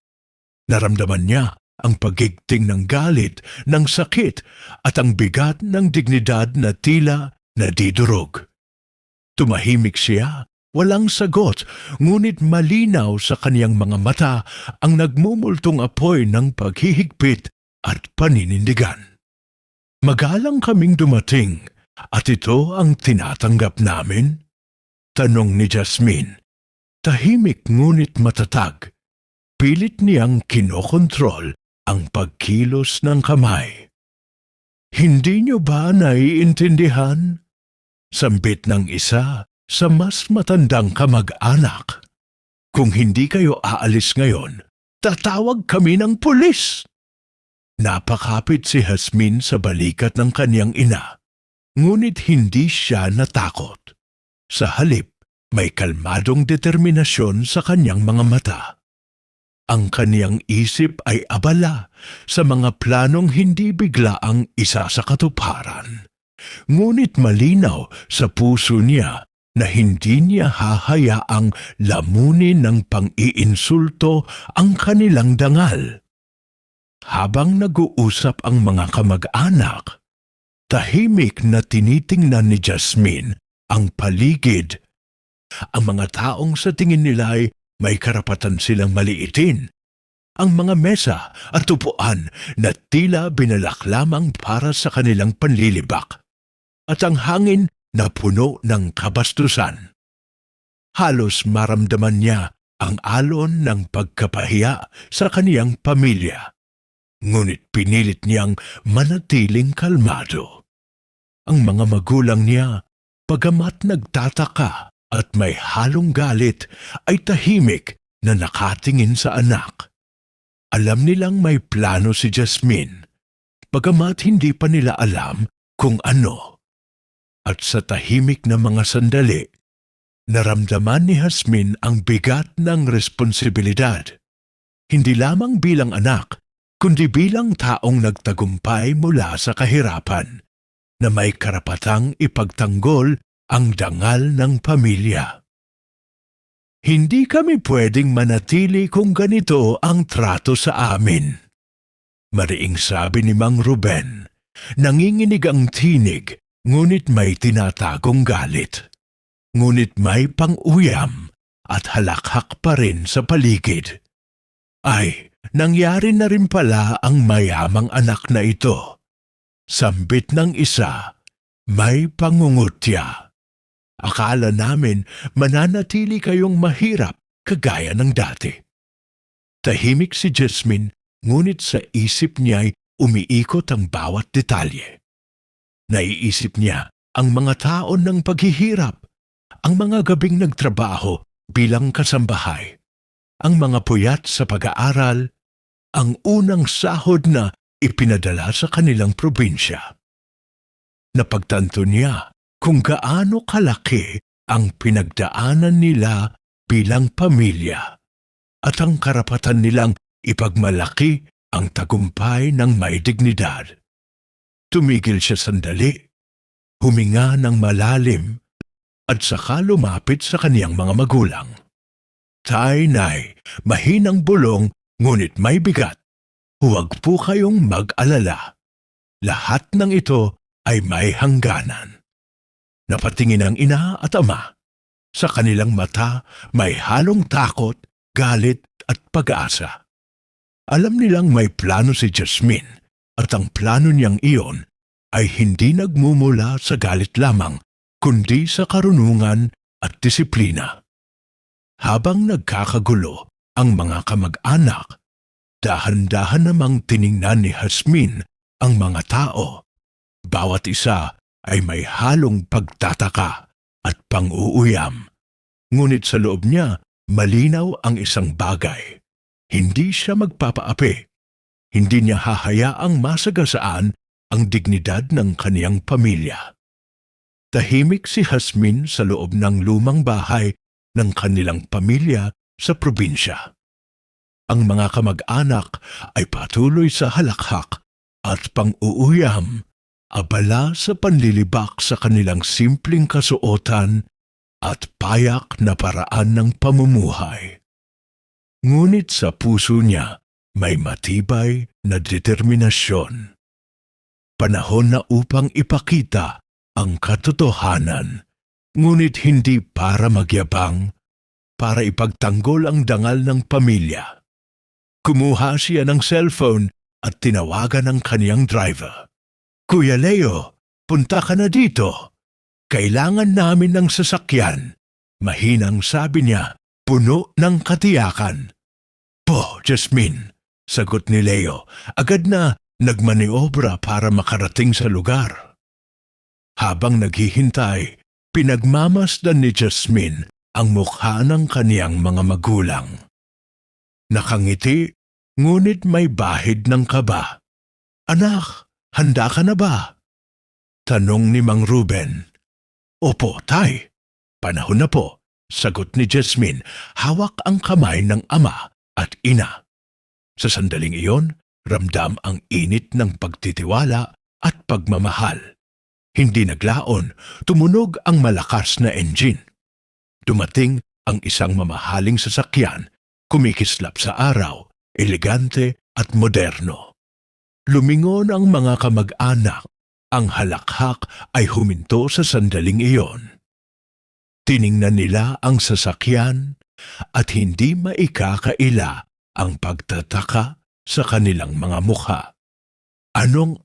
Speaker 1: Naramdaman niya ang pagigting ng galit, ng sakit at ang bigat ng dignidad na tila nadidurog. Tumahimik siya, walang sagot, ngunit malinaw sa kaniyang mga mata ang nagmumultong apoy ng paghihigpit at paninindigan. "Magalang kaming dumating at ito ang tinatanggap namin?" Tanong ni Jasmine. Tahimik ngunit matatag. Pilit niyang kinokontrol ang pagkilos ng kamay. "Hindi niyo ba naiintindihan?" Sambit ng isa sa mas matandang kamag-anak. "Kung hindi kayo aalis ngayon, tatawag kami ng pulis." Napakapit si Jasmine sa balikat ng kaniyang ina, ngunit hindi siya natakot. Sa halip, may kalmadong determinasyon sa kanyang mga mata. Ang kaniyang isip ay abala sa mga planong hindi biglaang isa sa katuparan. Ngunit malinaw sa puso niya na hindi niya hahayaang lamunin ng pang-iinsulto ang kanilang dangal. Habang nag-uusap ang mga kamag-anak, tahimik na tinitingnan ni Jasmine ang paligid. Ang mga taong sa tingin nila ay may karapatan silang maliitin. Ang mga mesa at upuan na tila binalak lamang para sa kanilang panlilibak. At ang hangin na puno ng kabastusan. Halos maramdaman niya ang alon ng pagkapahiya sa kaniyang pamilya. Ngunit pinilit niyang manatiling kalmado. Ang mga magulang niya, bagamat nagtataka at may halong galit, ay tahimik na nakatingin sa anak. Alam nilang may plano si Jasmine, bagamat hindi pa nila alam kung ano. At sa tahimik na mga sandali, naramdaman ni Jasmine ang bigat ng responsibilidad. Hindi lamang bilang anak, kundi bilang taong nagtagumpay mula sa kahirapan, na may karapatang ipagtanggol ang dangal ng pamilya. Hindi kami pwedeng manatili kung ganito ang trato sa amin. Mariing sabi ni Mang Ruben, nanginginig ang tinig, ngunit may tinatagong galit. Ngunit may pang-uyam at halakhak pa rin sa paligid. Ay, nangyari na rin pala ang mayamang anak na ito. Sambit ng isa, may pangungutya. Akala namin mananatili kayong mahirap kagaya ng dati. Tahimik si Jasmine, ngunit sa isip niya'y umiikot ang bawat detalye. Naiisip niya ang mga taon ng paghihirap, ang mga gabing nagtrabaho bilang kasambahay, ang mga puyat sa pag-aaral, ang unang sahod na ipinadala sa kanilang probinsya. Napagtanto niya kung gaano kalaki ang pinagdaanan nila bilang pamilya at ang karapatan nilang ipagmalaki ang tagumpay ng may dignidad. Tumigil siya sandali, huminga ng malalim at saka lumapit sa kaniyang mga magulang. Tay-nay, mahinang bulong ngunit may bigat. Huwag po kayong mag-alala. Lahat ng ito ay may hangganan. Napatingin ang ina at ama. Sa kanilang mata may halong takot, galit at pag-asa. Alam nilang may plano si Jasmine at ang plano niyang iyon ay hindi nagmumula sa galit lamang kundi sa karunungan at disiplina. Habang nagkakagulo ang mga kamag-anak, dahan-dahan namang tiningnan ni Jasmine ang mga tao. Bawat isa ay may halong pagtataka at pang-uuyam. Ngunit sa loob niya, malinaw ang isang bagay. Hindi siya magpapaapi. Hindi niya hahayaang masagasaan ang dignidad ng kaniyang pamilya. Tahimik si Jasmine sa loob ng lumang bahay ng kanilang pamilya sa probinsya. Ang mga kamag-anak ay patuloy sa halakhak at pang-uuyam, abala sa panlilibak sa kanilang simpleng kasuotan at payak na paraan ng pamumuhay. Ngunit sa puso niya may matibay na determinasyon. Panahon na upang ipakita ang katotohanan, ngunit hindi para magyabang, para ipagtanggol ang dangal ng pamilya. Kumuha siya ng cellphone at tinawagan ang kaniyang driver. Kuya Leo, punta ka na dito. Kailangan namin ng sasakyan. Mahinang sabi niya, puno ng katiyakan. Po, Jasmine, sagot ni Leo, agad na nagmaniobra para makarating sa lugar. Habang naghihintay, pinagmamasdan ni Jasmine ang mukha ng kaniyang mga magulang. Nakangiti, ngunit may bahid ng kaba. Anak, handa ka na ba? Tanong ni Mang Ruben. Opo, tay. Panahon na po, sagot ni Jasmine, hawak ang kamay ng ama at ina. Sa sandaling iyon, ramdam ang init ng pagtitiwala at pagmamahal. Hindi naglaon, tumunog ang malakas na engine. Dumating ang isang mamahaling sasakyan, kumikislap sa araw, elegante at moderno. Lumingon ang mga kamag-anak, ang halakhak ay huminto sa sandaling iyon. Tiningnan nila ang sasakyan at hindi maikakaila ang pagtataka sa kanilang mga mukha. Anong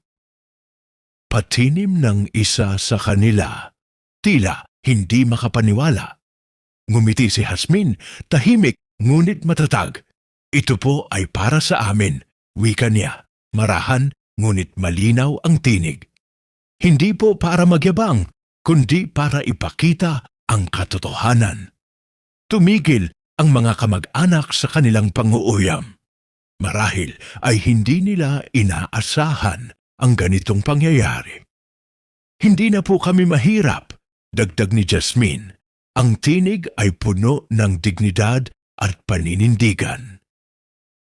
Speaker 1: patinim ng isa sa kanila? Tila hindi makapaniwala. Ngumiti si Jasmine, tahimik ngunit matatag. Ito po ay para sa amin, wika niya. Marahan ngunit malinaw ang tinig. Hindi po para magyabang, kundi para ipakita ang katotohanan. Tumigil ang mga kamag-anak sa kanilang pang-uuyam. Marahil ay hindi nila inaasahan ang ganitong pangyayari. Hindi na po kami mahirap, dagdag ni Jasmine. Ang tinig ay puno ng dignidad at paninindigan.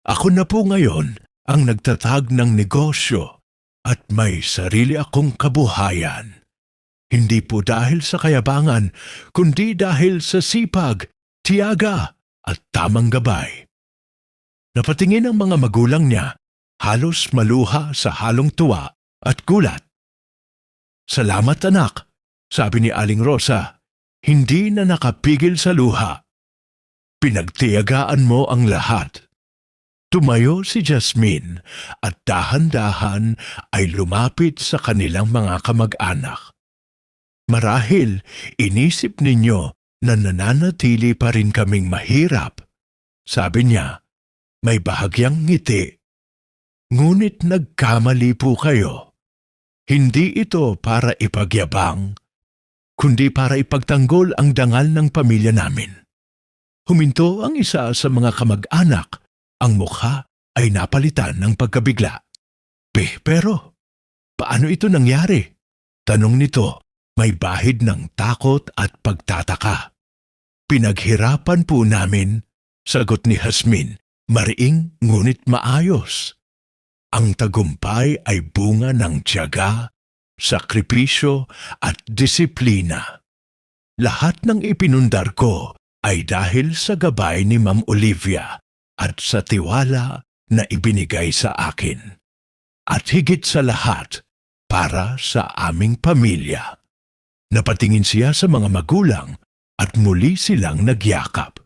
Speaker 1: Ako na po ngayon ang nagtatag ng negosyo at may sarili akong kabuhayan. Hindi po dahil sa kayabangan, kundi dahil sa sipag, tiyaga at tamang gabay. Napatingin ang mga magulang niya, halos maluha sa halong tuwa at gulat. Salamat anak, sabi ni Aling Rosa, hindi na nakapigil sa luha. Pinagtiyagaan mo ang lahat. Tumayo si Jasmine at dahan-dahan ay lumapit sa kanilang mga kamag-anak. Marahil inisip ninyo na nananatili pa rin kaming mahirap. Sabi niya, may bahagyang ngiti. Ngunit nagkamali po kayo. Hindi ito para ipagyabang, kundi para ipagtanggol ang dangal ng pamilya namin. Huminto ang isa sa mga kamag-anak. Ang mukha ay napalitan ng pagkabigla. Pero, paano ito nangyari? Tanong nito, may bahid ng takot at pagtataka. Pinaghirapan po namin, sagot ni Jasmine, mariing ngunit maayos. Ang tagumpay ay bunga ng tiyaga, sakripisyo at disiplina. Lahat ng ipinundar ko ay dahil sa gabay ni Ma'am Olivia at sa tiwala na ibinigay sa akin. At higit sa lahat, para sa aming pamilya. Napatingin siya sa mga magulang at muli silang nagyakap.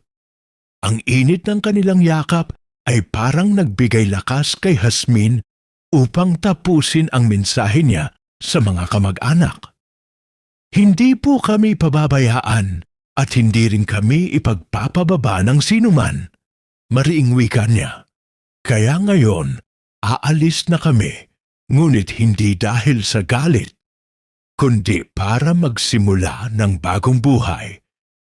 Speaker 1: Ang init ng kanilang yakap ay parang nagbigay lakas kay Jasmine upang tapusin ang mensahe niya sa mga kamag-anak. Hindi po kami pababayaan at hindi rin kami ipagpapababa ng sinuman. Mariing wika niya. Kaya ngayon, aalis na kami, ngunit hindi dahil sa galit, kundi para magsimula ng bagong buhay,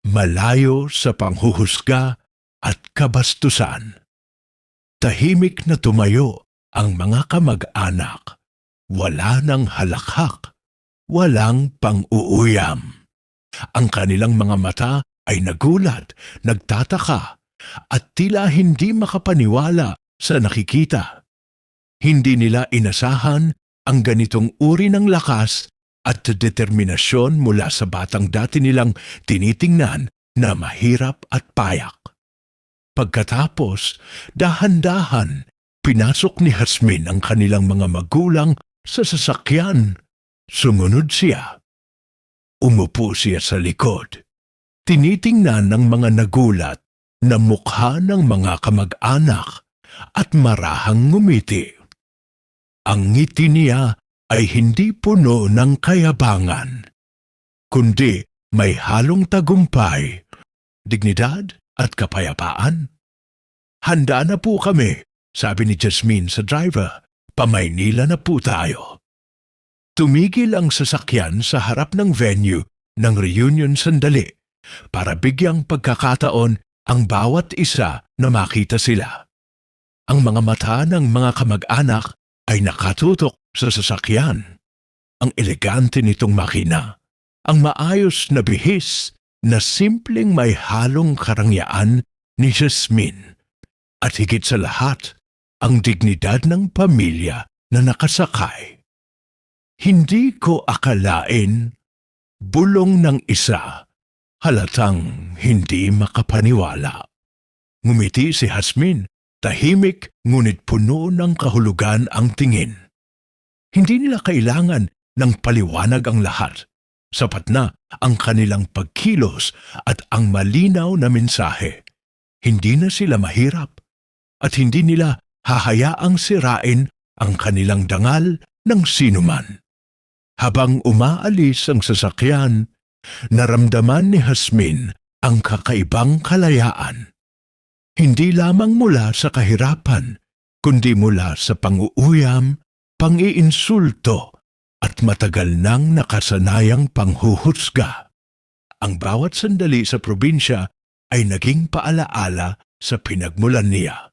Speaker 1: malayo sa panghuhusga at kabastusan. Tahimik na tumayo ang mga kamag-anak. Wala ng halakhak, walang pang-uuyam. Ang kanilang mga mata ay nagulat, nagtataka, at tila hindi makapaniwala sa nakikita. Hindi nila inasahan ang ganitong uri ng lakas at determinasyon mula sa batang dati nilang tinitingnan na mahirap at payak. Pagkatapos, dahan-dahan, pinasok ni Jasmine ang kanilang mga magulang sa sasakyan. Sumunod siya. Umupo siya sa likod. Tinitingnan ng mga nagulat na mukha ng mga kamag-anak at marahang ngumiti. Ang ngiti niya ay hindi puno ng kayabangan, kundi may halong tagumpay, dignidad at kapayapaan. Handa na po kami, sabi ni Jasmine sa driver. Pamaynila na po tayo. Tumigil ang sasakyan sa harap ng venue ng reunion sandali para bigyang pagkakataon ang bawat isa na makita sila. Ang mga mata ng mga kamag-anak ay nakatutok sa sasakyan. Ang elegante nitong makina, ang maayos na bihis na simpleng may halong karangyaan ni Jasmine. At higit sa lahat, ang dignidad ng pamilya na nakasakay. Hindi ko akalain, bulong ng isa, halatang hindi makapaniwala. Ngumiti si Jasmine, tahimik ngunit puno ng kahulugan ang tingin. Hindi nila kailangan ng paliwanag ang lahat. Sapat na ang kanilang pagkilos at ang malinaw na mensahe. Hindi na sila mahirap at hindi nila hahayaang sirain ang kanilang dangal ng sinuman. Habang umaalis ang sasakyan, naramdaman ni Jasmine ang kakaibang kalayaan. Hindi lamang mula sa kahirapan, kundi mula sa panguuyam, pang-iinsulto, at matagal nang nakasanayang panghuhusga. Ang bawat sandali sa probinsya ay naging paalaala sa pinagmulan niya.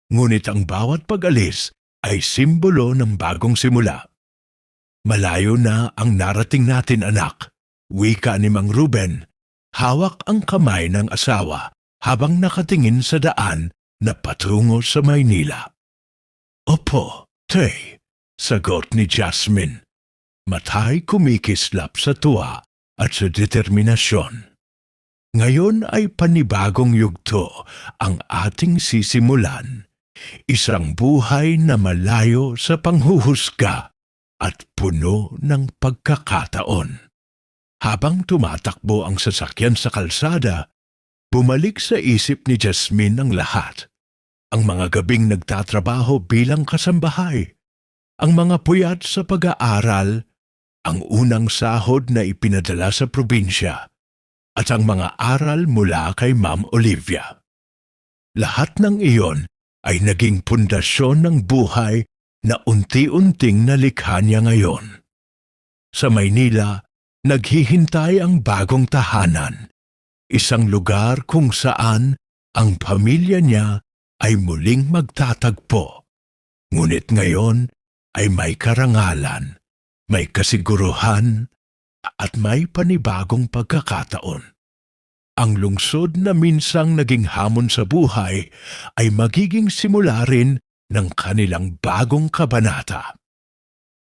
Speaker 1: Ngunit ang bawat pag-alis ay simbolo ng bagong simula. Malayo na ang narating natin, anak, wika ni Mang Ruben. Hawak ang kamay ng asawa habang nakatingin sa daan na patungo sa Maynila. Opo, Tay, sagot ni Jasmine. Matay kumikislap sa tuwa at sa determinasyon. Ngayon ay panibagong yugto ang ating sisimulan. Isang buhay na malayo sa panghuhusga at puno ng pagkakataon. Habang tumatakbo ang sasakyan sa kalsada, bumalik sa isip ni Jasmine ang lahat. Ang mga gabing nagtatrabaho bilang kasambahay, ang mga puyat sa pag-aaral, ang unang sahod na ipinadala sa probinsya, at ang mga aral mula kay Ma'am Olivia. Lahat ng iyon ay naging pundasyon ng buhay na unti-unting nalikha niya ngayon. Sa Maynila, naghihintay ang bagong tahanan, isang lugar kung saan ang pamilya niya ay muling magtatagpo. Ngunit ngayon ay may karangalan, may kasiguruhan, at may panibagong pagkakataon. Ang lungsod na minsang naging hamon sa buhay ay magiging simula rin ng kanilang bagong kabanata.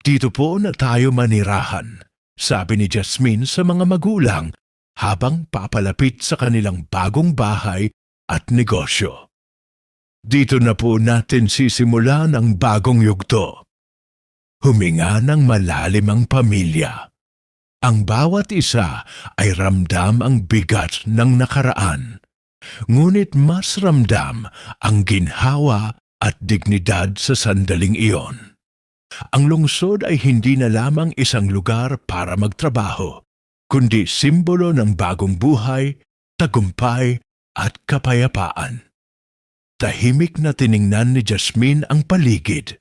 Speaker 1: Dito po na tayo manirahan, sabi ni Jasmine sa mga magulang habang papalapit sa kanilang bagong bahay at negosyo. Dito na po natin sisimulan ang bagong yugto. Huminga ng malalim ang pamilya. Ang bawat isa ay ramdam ang bigat ng nakaraan, ngunit mas ramdam ang ginhawa at dignidad sa sandaling iyon. Ang lungsod ay hindi na lamang isang lugar para magtrabaho, kundi simbolo ng bagong buhay, tagumpay at kapayapaan. Tahimik na tiningnan ni Jasmine ang paligid.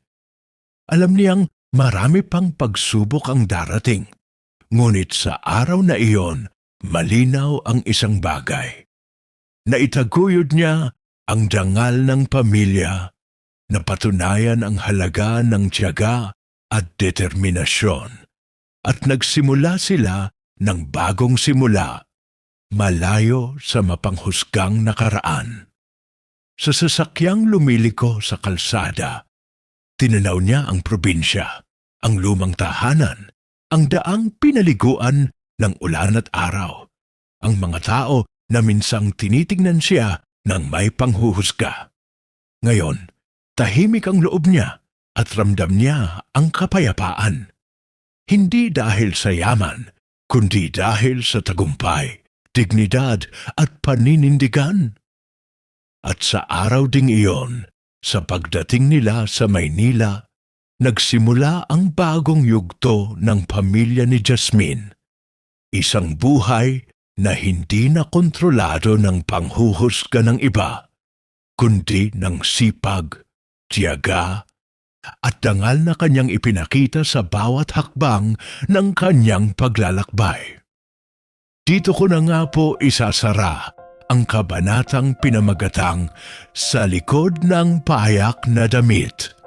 Speaker 1: Alam niyang marami pang pagsubok ang darating. Ngunit sa araw na iyon, malinaw ang isang bagay. Naitaguyod niya ang dangal ng pamilya, napatunayan ang halaga ng tiyaga at determinasyon, at nagsimula sila ng bagong simula, malayo sa mapanghusgang nakaraan. Sa sasakyang lumiliko sa kalsada, tinanaw niya ang probinsya, ang lumang tahanan, ang daang pinaliguan ng ulan at araw, ang mga tao na minsang tinitingnan siya ng may panghuhusga. Ngayon, tahimik ang loob niya at ramdam niya ang kapayapaan. Hindi dahil sa yaman, kundi dahil sa tagumpay, dignidad at paninindigan. At sa araw ding iyon, sa pagdating nila sa Maynila, nagsimula ang bagong yugto ng pamilya ni Jasmine. Isang buhay na hindi na kontrolado ng panghuhusga ng iba, kundi ng sipag, tiyaga, at dangal na kanyang ipinakita sa bawat hakbang ng kanyang paglalakbay. Dito ko na nga po isasara ang kabanatang pinamagatang Sa Likod ng Payak na Damit.